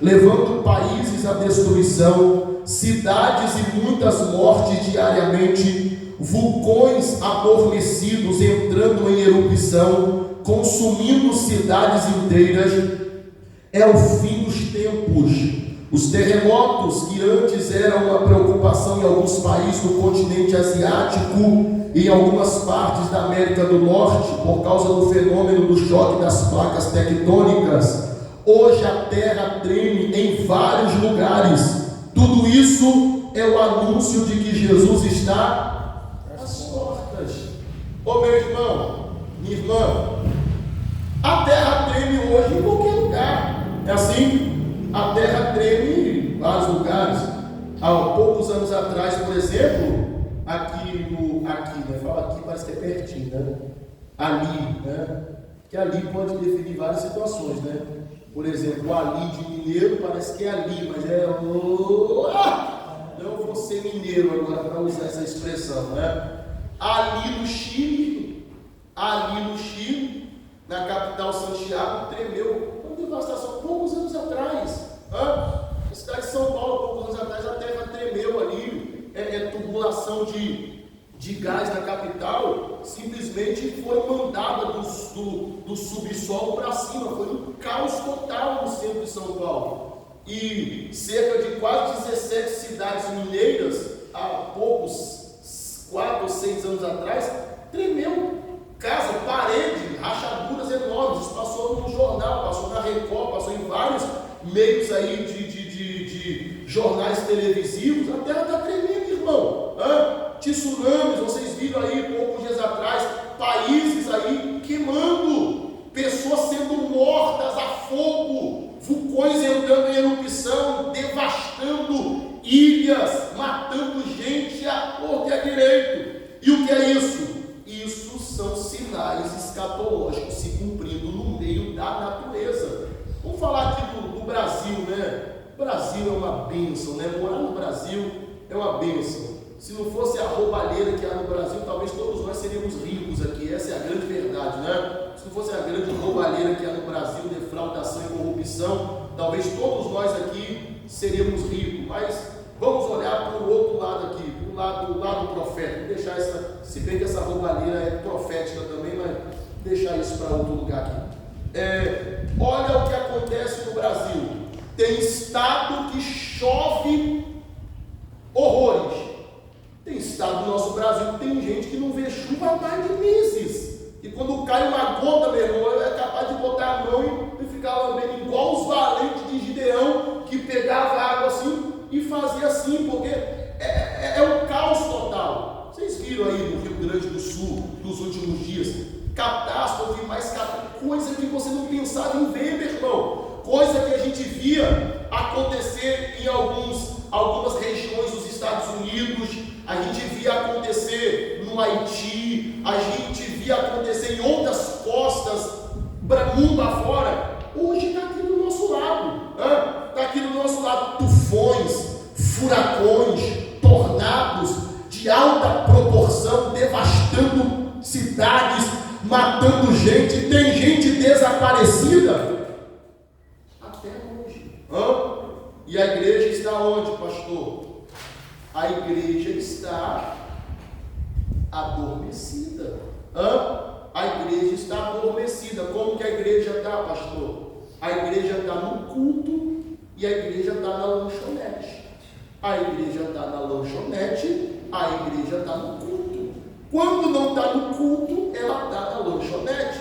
levando países à destruição, cidades e muitas mortes diariamente, vulcões adormecidos entrando em erupção, consumindo cidades inteiras, é o fim dos tempos. Os terremotos, que antes eram uma preocupação em alguns países do continente asiático e em algumas partes da América do Norte, por causa do fenômeno do choque das placas tectônicas, hoje a terra treme em vários lugares. Tudo isso é o anúncio de que Jesus está às portas. Ô meu irmão, minha irmã, a terra treme hoje em qualquer lugar. É assim? A terra treme em vários lugares. Há poucos anos atrás, por exemplo, fala aqui, parece que é pertinho, né? Ali, né? Que ali pode definir várias situações, né? Por exemplo, ali de mineiro parece que é ali, mas é não vou ser mineiro agora para usar essa expressão, né? Ali no Chile, na capital Santiago, tremeu. Uma devastação poucos anos atrás. Na cidade de São Paulo, poucos anos atrás, a terra tremeu ali. Tubulação de gás na capital, simplesmente foi mandada do subsolo para cima. Foi um caos total no centro de São Paulo. E cerca de quase 17 cidades mineiras, há poucos 4 ou 6 anos atrás, tremeu. Casa, parede, rachaduras enormes. Isso passou no jornal, passou na Record, passou em vários meios aí de jornais televisivos. A terra está tremendo, irmão. Tsunamis, vocês viram aí poucos dias atrás, países aí queimando, pessoas sendo mortas a fogo, vulcões entrando em erupção, devastando ilhas, matando gente à torta e à direito. E o que é isso? Isso são sinais escatológicos se cumprindo no meio da natureza. Vamos falar aqui do Brasil, né? O Brasil é uma bênção, né? Morar no Brasil é uma bênção. Se não fosse a roubalheira que há no Brasil, talvez todos nós seríamos ricos aqui. Essa é a grande verdade, né? Se não fosse a grande roubalheira que há no Brasil, defraudação e corrupção, talvez todos nós aqui seríamos ricos. Mas vamos olhar para o outro lado aqui, para o lado profético. Deixar se bem que essa roubalheira é profética também, mas deixar isso para outro lugar aqui. Olha o que acontece no Brasil. Tem estado que chove horrores. Tem estado do nosso Brasil que tem gente que não vê chuva há mais de meses. E quando cai uma gota, meu irmão, é capaz de botar a mão e ficar lambendo, igual os valentes de Gideão, que pegava água assim e fazia assim, porque é um caos total. Vocês viram aí no Rio Grande do Sul, nos últimos dias, catástrofe, coisa que você não pensava em ver, meu irmão. Coisa que a gente via acontecer em algumas regiões dos Estados Unidos, a gente via acontecer no Haiti, a gente via acontecer em outras costas, mundo afora. Hoje está aqui do nosso lado, está aqui do nosso lado. Tufões, furacões, tornados de alta proporção, devastando cidades, matando gente. Tem gente desaparecida até hoje. E a igreja está onde, pastor? A igreja está adormecida. A igreja está adormecida. Como que a igreja está, pastor? A igreja está no culto e a igreja está na lanchonete. A igreja está na lanchonete, a igreja está no culto. Quando não está no culto, ela está na lanchonete.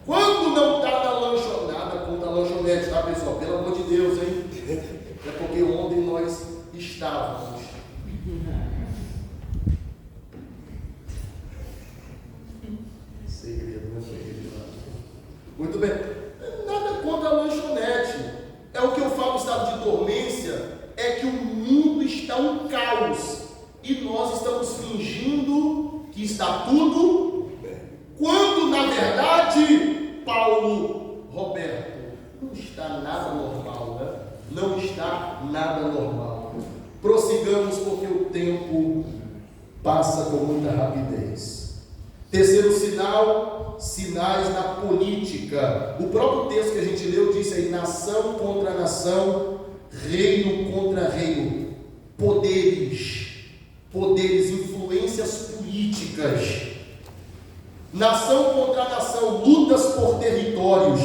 Quando não está na lanchonete, contra a lanchonete, tá, pessoal? Pelo amor de Deus, hein? É porque ontem nós estávamos. Segredo, né? Muito bem. Nada contra a lanchonete. É o que eu falo, estado de dormência, é que o mundo está um caos. E nós estamos fingindo que está tudo bem. Quando, na verdade, Paulo Roberto, não está nada normal, né? Não está nada normal. Prossigamos, porque o tempo passa com muita rapidez. Terceiro sinal, sinais da política. O próprio texto que a gente leu disse aí: nação contra nação, reino contra reino, poderes, influências políticas. nação contra nação, lutas por territórios.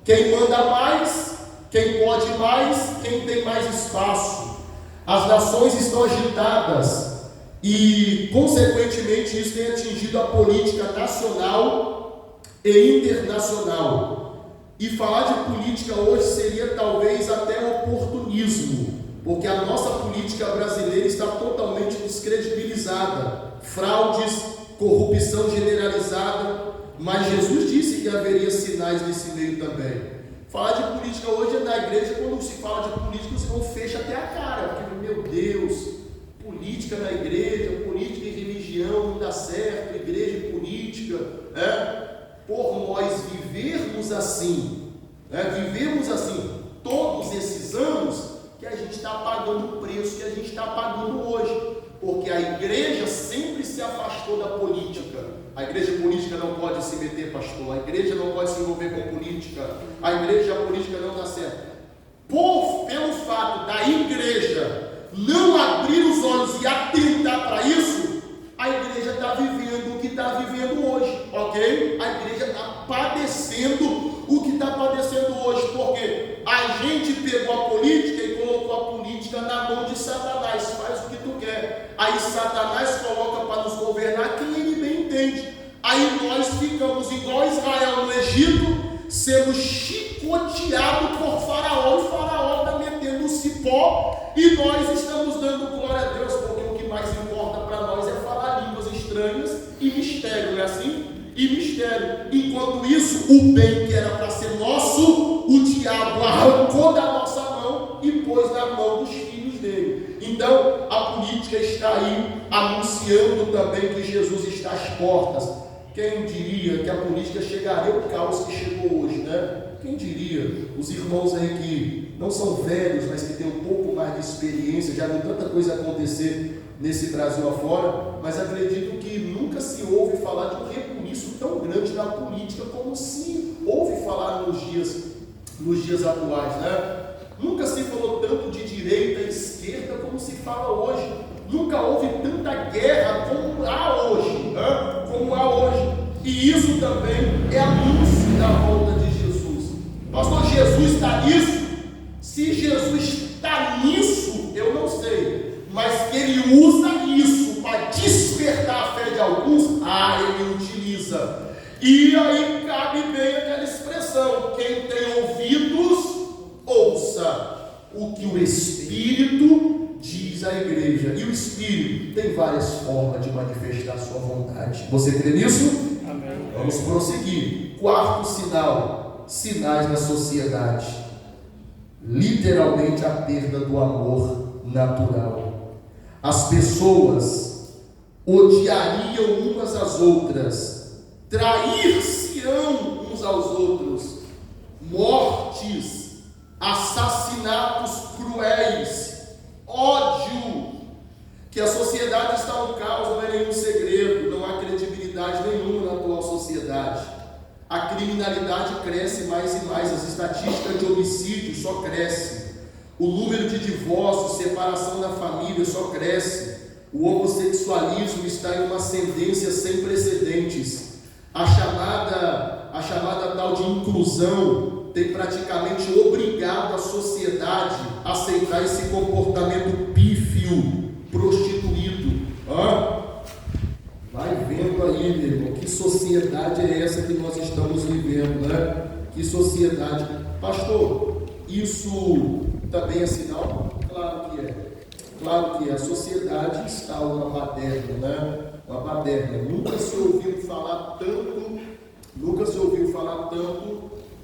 Quem manda mais, quem pode mais, quem tem mais espaço. As nações estão agitadas e, consequentemente, isso tem atingido a política nacional e internacional. E falar de política hoje seria talvez até oportunismo, porque a nossa política brasileira está totalmente descredibilizada. Fraudes, corrupção generalizada, mas Jesus disse que haveria sinais nesse meio também. Falar de política hoje é na igreja, quando se fala de política, os irmãos fecham até a cara, porque, meu Deus, política na igreja, política e religião não dá certo, igreja e política, por nós vivermos assim, todos esses anos, que a gente está pagando o preço que a gente está pagando hoje, porque a igreja sempre se afastou da política. A igreja política não pode se meter, pastor, a igreja não pode se envolver com política, a política não dá certo. Pelo fato da igreja não abrir os olhos e atentar para isso, a igreja está vivendo o que está vivendo hoje, ok? A igreja está padecendo o que está padecendo hoje, porque a gente pegou a política e colocou a política na mão de Satanás. Faz o que tu quer. Aí Satanás coloca para nos governar quem ele bem entende. Aí nós ficamos igual Israel no Egito, sendo chicoteado por Faraó, e Faraó está metendo o cipó, e nós estamos dando glória a Deus, porque o que mais importa para nós é falar línguas estranhas e mistério, não é assim? E mistério. Enquanto isso, o bem que era para ser nosso, o diabo arrancou da nossa mão e pôs na mão dos filhos dele. Então, a política está aí anunciando também que Jesus está às portas. Quem diria que a política chegaria ao caos que chegou hoje, né? Quem diria? Os irmãos aí que não são velhos, mas que têm um pouco mais de experiência, já viram tanta coisa acontecer nesse Brasil afora, mas acredito que nunca se ouve falar de um rebuliço tão grande da política como se ouve falar nos dias atuais, né? Nunca se falou tanto de direita e esquerda como se fala hoje. Nunca houve tanta guerra como há hoje, né? E isso também é anúncio da volta de Jesus. Pastor, Jesus está nisso? Se Jesus está nisso, eu não sei, mas que ele usa isso para despertar a fé de alguns, ele utiliza. E aí cabe bem aquela expressão: quem tem ouvidos, ouça o que o Espírito diz à igreja. E o Espírito tem várias formas de manifestar a sua vontade. Você crê nisso? Amém. Vamos prosseguir. Quarto sinal: sinais na sociedade. Literalmente a perda do amor natural. As pessoas odiariam umas às outras, trair-se-ão uns aos outros, mortes, assassinatos cruéis, ódio. Que a sociedade está no caos não é nenhum segredo, não há credibilidade nenhuma na atual sociedade. A criminalidade cresce mais e mais, as estatísticas de homicídio só crescem, o número de divórcios, separação da família só cresce, o homossexualismo está em uma ascendência sem precedentes, a chamada tal de inclusão tem praticamente obrigado a sociedade a aceitar esse comportamento pífio, prostituído. Vai vendo aí, meu irmão, que sociedade é essa que nós estamos vivendo, né? Que sociedade. Pastor, isso também é sinal? Claro que é. Claro que é. A sociedade está uma baderna, né? Uma baderna. Nunca se ouviu falar tanto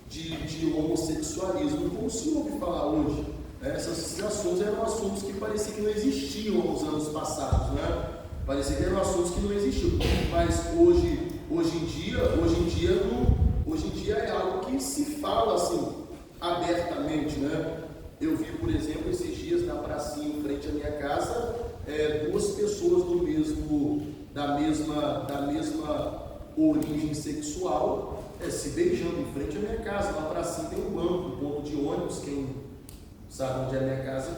de homossexualismo como se ouve falar hoje. Esses assuntos eram assuntos que parecia que não existiam nos anos passados, né? Parecia que eram assuntos que não existiam, mas hoje em dia é algo que se fala assim abertamente, né? Eu vi, por exemplo, esses dias na pracinha em frente à minha casa, duas pessoas da mesma origem sexual se beijando em frente à minha casa. Na pracinha tem um banco, um ponto de ônibus, quem sabe onde é a minha casa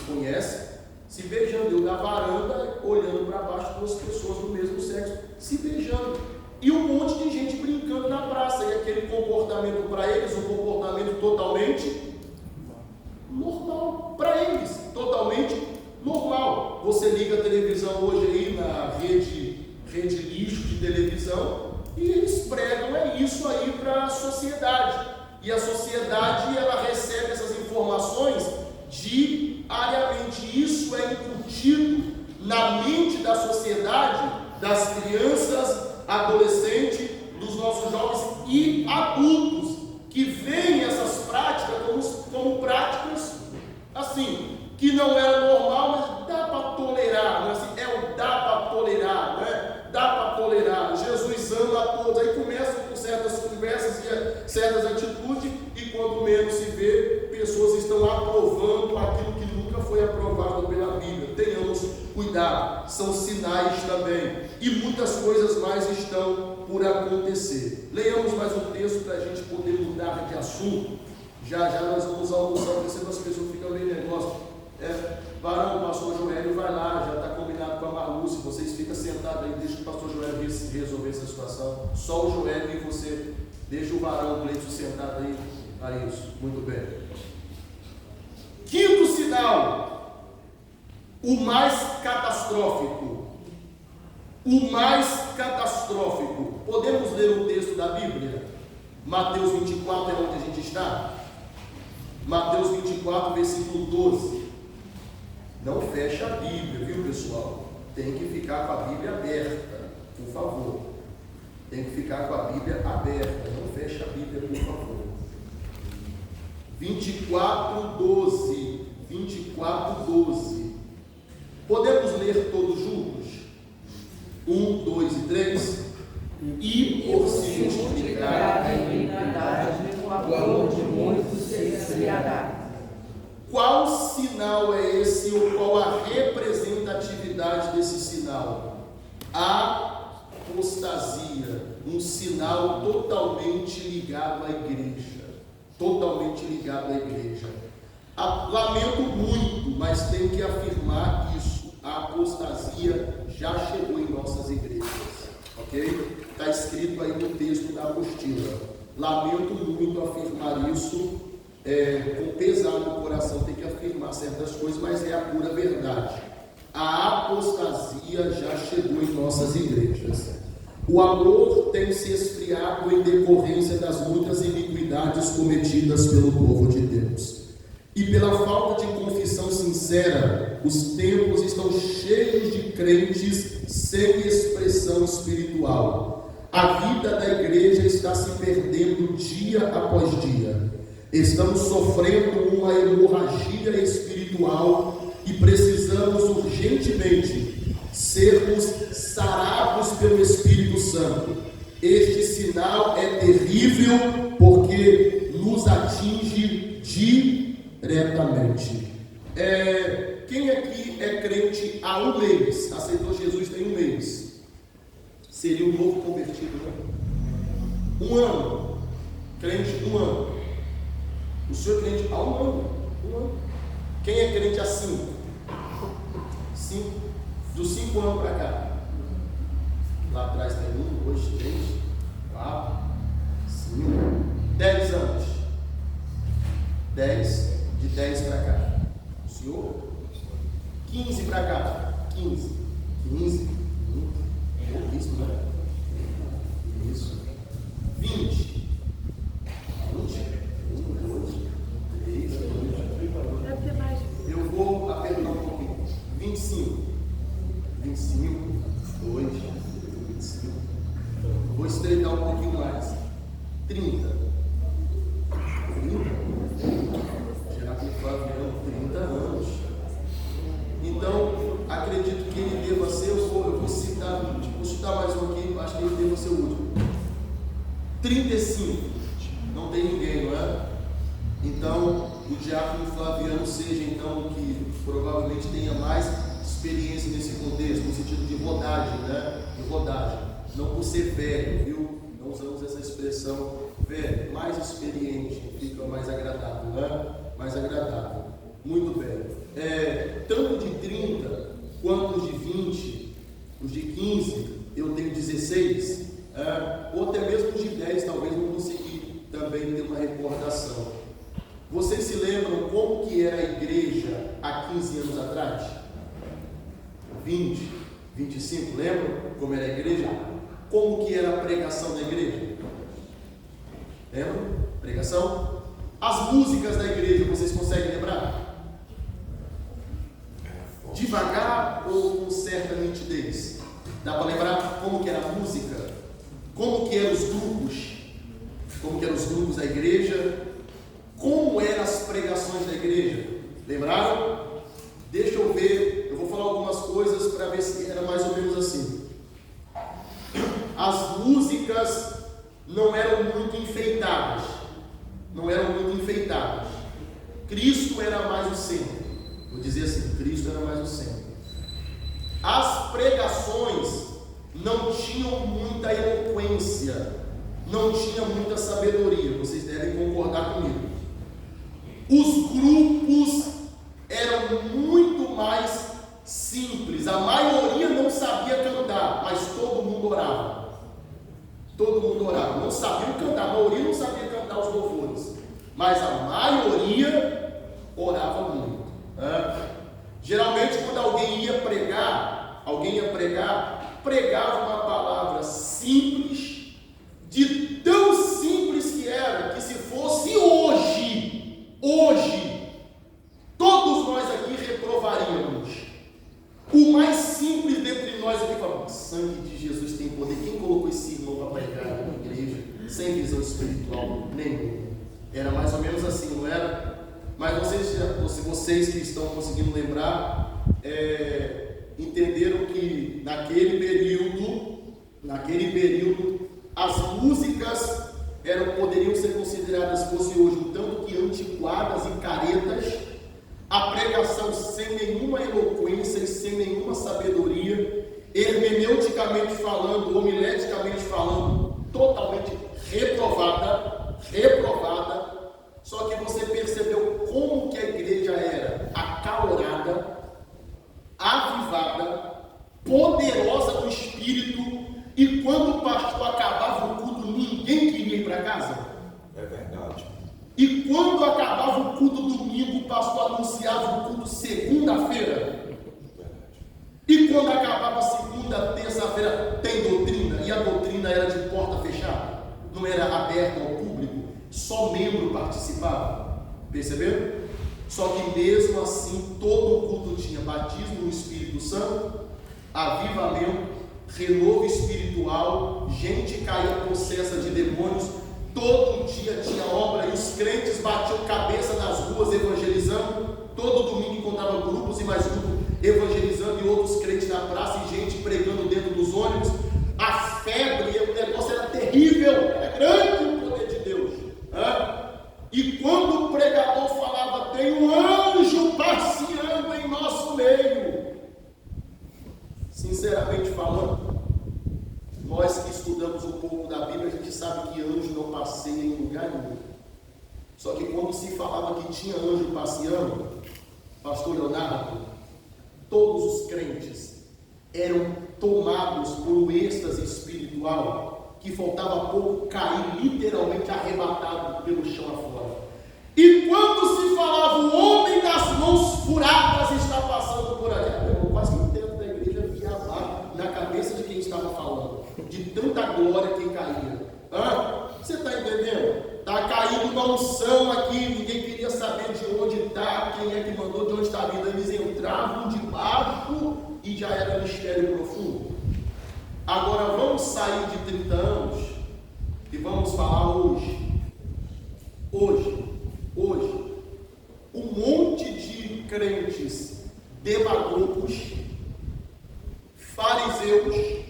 conhece. Se beijando, eu da varanda, olhando para baixo, duas pessoas do mesmo sexo, se beijando. e um monte de gente brincando na praça, e aquele comportamento para eles, um comportamento totalmente normal, para eles, totalmente normal. Você liga a televisão hoje aí na rede lixo de televisão, e eles pregam isso aí para a sociedade, e a sociedade ela recebe essas informações diariamente. Isso é incutido na mente da sociedade, das crianças, adolescentes, dos nossos jovens e adultos, que veem essas práticas como práticas assim, que não é normal, mas dá para tolerar, não é assim? Dá para tolerar, não é? Dá para tolerar. Jesus ama a todos. Aí começam com certas conversas e certas atitudes, e quando menos se vê, pessoas estão aprovando aquilo que nunca foi aprovado pela Bíblia. Tenhamos cuidado, são sinais também, e muitas coisas mais estão por acontecer. Leiamos mais um texto para a gente poder mudar de assunto. Já nós vamos almoçar, porque senão as pessoas ficam meio negócio. Varão, o pastor Joélio vai lá, já está combinado com a Marluce, vocês ficam sentados aí, deixa o pastor Joélio resolver essa situação. Só o Joélio e você, deixa o varão, o Cleiton sentado aí para isso. Muito bem. Quinto sinal, o mais catastrófico. O mais catastrófico. Podemos ler o texto da Bíblia? Mateus 24 é onde a gente está? Mateus 24, versículo 12. Não fecha a Bíblia, viu, pessoal? Tem que ficar com a Bíblia aberta, por favor. Tem que ficar com a Bíblia aberta. Não fecha a Bíblia, por favor. 24, 12. 24, 12. Podemos ler todos juntos? 1, 2 e 3. E por se multiplicar a iniquidade, o amor de muitos se esfriará. Qual sinal é esse, ou qual a representatividade desse sinal? A apostasia, um sinal totalmente ligado à igreja. Totalmente ligado à igreja. Lamento muito, mas tenho que afirmar isso. A apostasia já chegou em nossas igrejas. Ok? Está escrito aí no texto da apostila. Lamento muito afirmar isso. Com pesar no coração, tem que afirmar certas coisas, mas é a pura verdade. A apostasia já chegou em nossas igrejas. O amor tem se esfriado em decorrência das muitas iniquidades cometidas pelo povo de Deus. E pela falta de confissão sincera, os templos estão cheios de crentes sem expressão espiritual. A vida da igreja está se perdendo dia após dia. Estamos sofrendo uma hemorragia espiritual e precisamos urgentemente sermos sarados pelo Espírito Santo. Este sinal é terrível porque nos atinge diretamente. Quem aqui é crente há um mês, aceitou Jesus tem um mês, seria um novo convertido, né? Um ano, crente um ano. O senhor é crente há um ano. Quem é crente há 5? 5. Dos 5 anos para cá. Lá atrás tem 1, 2, 3, 4, 5, 10 anos. 10, de 10 para cá. O senhor? 15 para cá. 15. 15. Pouquíssimo, né? Isso. 20. 20. Eu vou apertar um pouquinho. 25. 25. 2. 25. Vou estreitar um pouquinho mais. 30. 30. Já com Flaviano, 30 anos. Então, acredito que ele deva ser, eu vou citar mais um aqui, acho que ele deva ser o último. 35. Não tem ninguém, não é? Então, o diácono Flaviano seja então o que provavelmente tenha mais experiência nesse contexto, no sentido de rodagem, né? De rodagem. Não por ser velho, viu? Não usamos essa expressão velho, mais experiente, fica mais agradável, né? Mais agradável. Muito bem. Tanto de 30 quanto os de 20, os de 15, eu tenho 16. ou até mesmo de 10, talvez não consegui também ter uma recordação. Vocês se lembram como que era a igreja há 15 anos atrás? 20, 25, lembram como era a igreja? Como que era a pregação da igreja? Lembram? Pregação? As músicas da igreja, vocês conseguem lembrar? Devagar ou com certa nitidez? Dá para lembrar como que era a música? Como que eram os grupos? Como que eram os grupos da igreja? Como eram as pregações da igreja? Lembraram? Deixa eu ver, eu vou falar algumas coisas para ver se era mais ou menos assim. As músicas não eram muito enfeitadas. Não eram muito enfeitadas. Cristo era mais o centro. Vou dizer assim, Cristo era mais o centro. As pregações não tinham muita eloquência, não tinha muita sabedoria. Vocês devem concordar comigo. Os grupos eram muito mais simples. A maioria não sabia cantar, mas todo mundo orava. Todo mundo orava. Não sabiam cantar, a maioria não sabia cantar os louvores, mas a maioria orava muito. Geralmente quando alguém ia pregar, pregava uma palavra simples, de tão simples que era, que se fosse hoje, todos nós aqui reprovaríamos. O mais simples dentre nós aqui fala: o sangue de Jesus tem poder. Quem colocou esse irmão para pregar na igreja sem visão espiritual nenhuma? Era mais ou menos assim, não era? Mas vocês que estão conseguindo lembrar, entenderam que naquele período, as músicas poderiam ser consideradas, fosse hoje, um tanto que antiquadas e caretas, a pregação sem nenhuma eloquência e sem nenhuma sabedoria, hermeneuticamente falando, homileticamente falando, totalmente reprovada. Só que você percebeu como que a igreja era acalorada, avivada, poderosa no espírito, e quando o pastor acabava o culto, ninguém queria ir para casa. É verdade. E quando acabava o culto domingo, o pastor anunciava o culto segunda-feira. E quando acabava segunda, terça-feira, tem doutrina, e a doutrina era de porta fechada, não era aberta ao público, só membro participava. Perceberam? Só que mesmo assim, todo o culto tinha batismo no Espírito Santo, avivamento, renovo espiritual, gente caía possessa de demônios, todo dia tinha obra, e os crentes batiam cabeça nas ruas evangelizando. Todo domingo encontrava grupos e mais grupos evangelizando, e outros crentes na praça, e gente pregando dentro dos ônibus. A febre, o negócio era terrível, era grande o poder de Deus. E quando o pregador falava: tem um anjo passeando em nosso meio, sinceramente falando, nós que estudamos um pouco da Bíblia, a gente sabe que anjo não passeia em lugar nenhum. Só que quando se falava que tinha anjo passeando, pastor Leonardo, todos os crentes eram tomados por um êxtase espiritual, que faltava pouco cair literalmente arrebatado pelo chão afora. E quando se falava: o homem das mãos furadas está passando por ali, quase que o tempo da igreja via lá na cabeça de quem estava falando, de tanta glória que caía. Você está entendendo? Está caindo uma unção aqui, ninguém queria saber de onde está, quem é que mandou, de onde está vindo. Eles entravam debaixo e já era mistério profundo. Agora vamos sair de 30 anos e vamos falar hoje. Um monte de crentes demagogos, fariseus,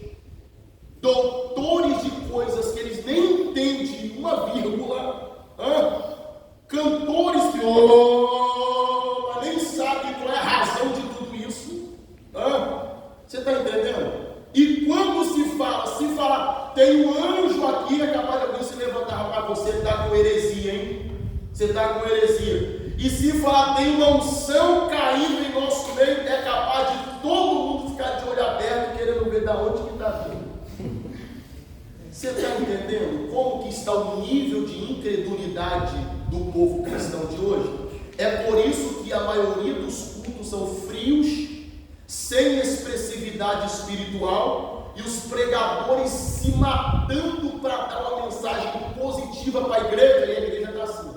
doutores de coisas que eles nem entendem uma vírgula, cantores que nem sabem qual é a razão de tudo isso. Você está entendendo? E quando se fala, tem um anjo aqui, é capaz de alguém se levantar: para você está com heresia, hein? Você está com heresia. E se falar: tem uma unção caindo em nosso meio, é capaz de todo mundo ficar de olho aberto, querendo ver da onde que está vindo. Você está o nível de incredulidade do povo cristão de hoje? É por isso que a maioria dos cultos são frios, sem expressividade espiritual, e os pregadores se matando para dar uma mensagem positiva para a igreja, e a igreja está assim.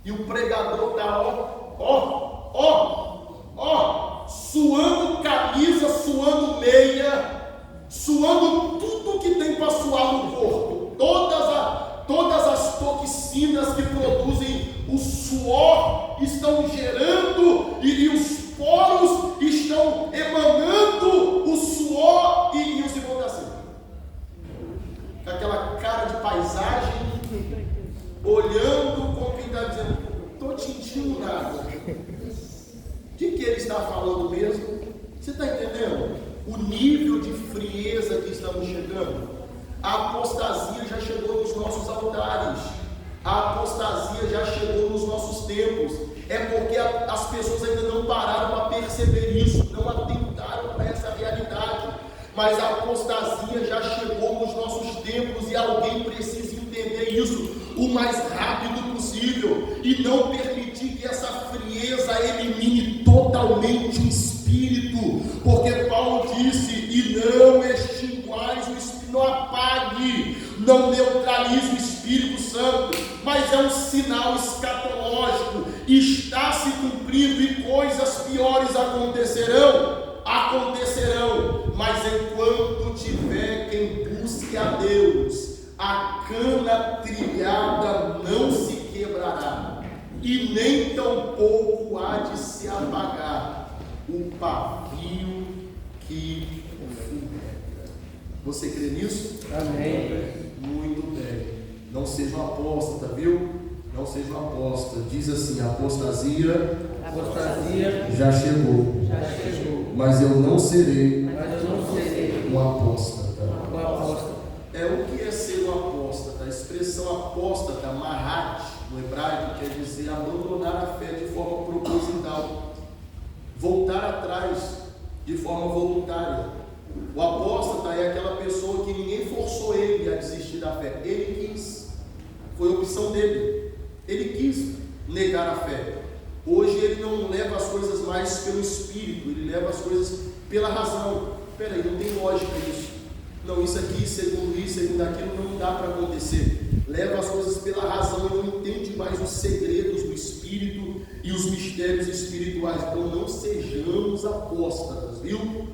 E o pregador está suando camisa, suando meia, suando tudo que tem para suar no corpo. Todas as toxinas que produzem o suor estão gerando e os poros estão emanando o suor e os irmãos assim. Com aquela cara de paisagem, olhando como quem está dizendo, estou sentindo nada. De que ele está falando mesmo? Você está entendendo? O nível de frieza que estamos chegando. A apostasia já chegou nos nossos altares. A apostasia já chegou nos nossos tempos. É porque as pessoas ainda não pararam para perceber isso, não atentaram para essa realidade. Mas a apostasia já chegou nos nossos tempos e alguém precisa entender isso o mais rápido possível e não permitir que essa frieza elimine totalmente o espírito, porque Paulo disse: e não extinguais o espírito, não apague, não neutralize o Espírito Santo, mas é um sinal escatológico, está se cumprindo e coisas piores acontecerão, mas enquanto tiver quem busque a Deus, a cana trilhada não se quebrará, e nem tampouco há de se apagar o pavio que fumega. Você crê nisso? Amém. Muito bem. Não seja um apóstata, viu? Não seja um apóstata. Diz assim: a apostasia já chegou. Mas eu não serei um apóstata. É o que é ser um apóstata? A expressão apóstata, mahat, no hebraico, quer dizer abandonar a fé de forma proposital, voltar atrás de forma voluntária. O apóstata é aquela pessoa que ninguém forçou ele a desistir da fé, ele quis, foi opção dele, ele quis negar a fé. Hoje ele não leva as coisas mais pelo espírito, ele leva as coisas pela razão. Peraí, não tem lógica isso. Não, isso aqui, segundo isso, segundo aquilo, não dá para acontecer. Leva as coisas pela razão e não entende mais os segredos do Espírito e os mistérios espirituais. Então não sejamos apóstatas, viu?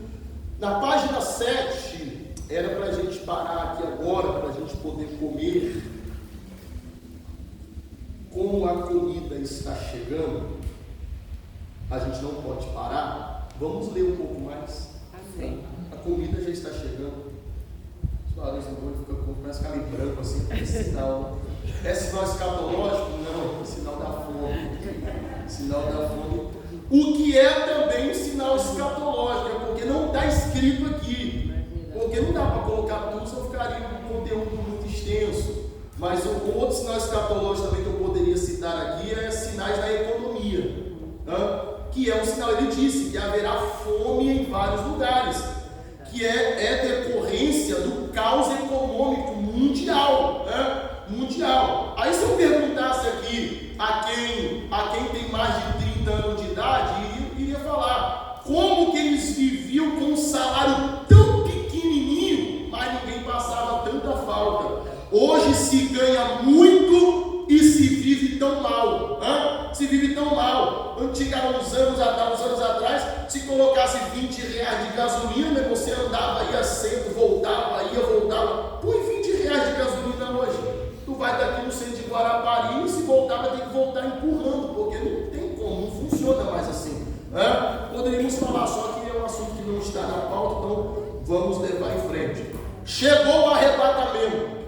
Na página 7, era para a gente parar aqui agora, para a gente poder comer. Como a comida está chegando, a gente não pode parar. Vamos ler um pouco mais. Amém. A comida já está chegando. Começa a ficar meio branco assim, é sinal escatológico? Não, é sinal da fome. Sinal da fome. O que é também um sinal escatológico, é porque não está escrito aqui. Porque não dá para colocar tudo, senão ficaria um conteúdo muito extenso. Mas o outro sinal escatológico também que eu poderia citar aqui é sinais da economia. Que é um sinal, ele disse que haverá fome em vários lugares, que é decorrência do caos econômico mundial, mundial. Aí se eu perguntasse aqui a quem tem mais de 30 anos de idade, iria falar como que eles viviam com um salário tão pequenininho, mas ninguém passava tanta falta. Hoje se ganha muito e se vive tão mal, se vive tão mal. Antigamente, uns anos atrás, se colocasse 20 reais de gasolina, você andava, ia centro, voltava. Põe 20 reais de gasolina hoje. Tu vai daqui no centro de Guarapari e se voltar, vai ter que voltar empurrando, porque não tem como, não funciona mais assim. Poderíamos falar, só que é um assunto que não está na pauta, então vamos levar em frente. Chegou o arrebatamento.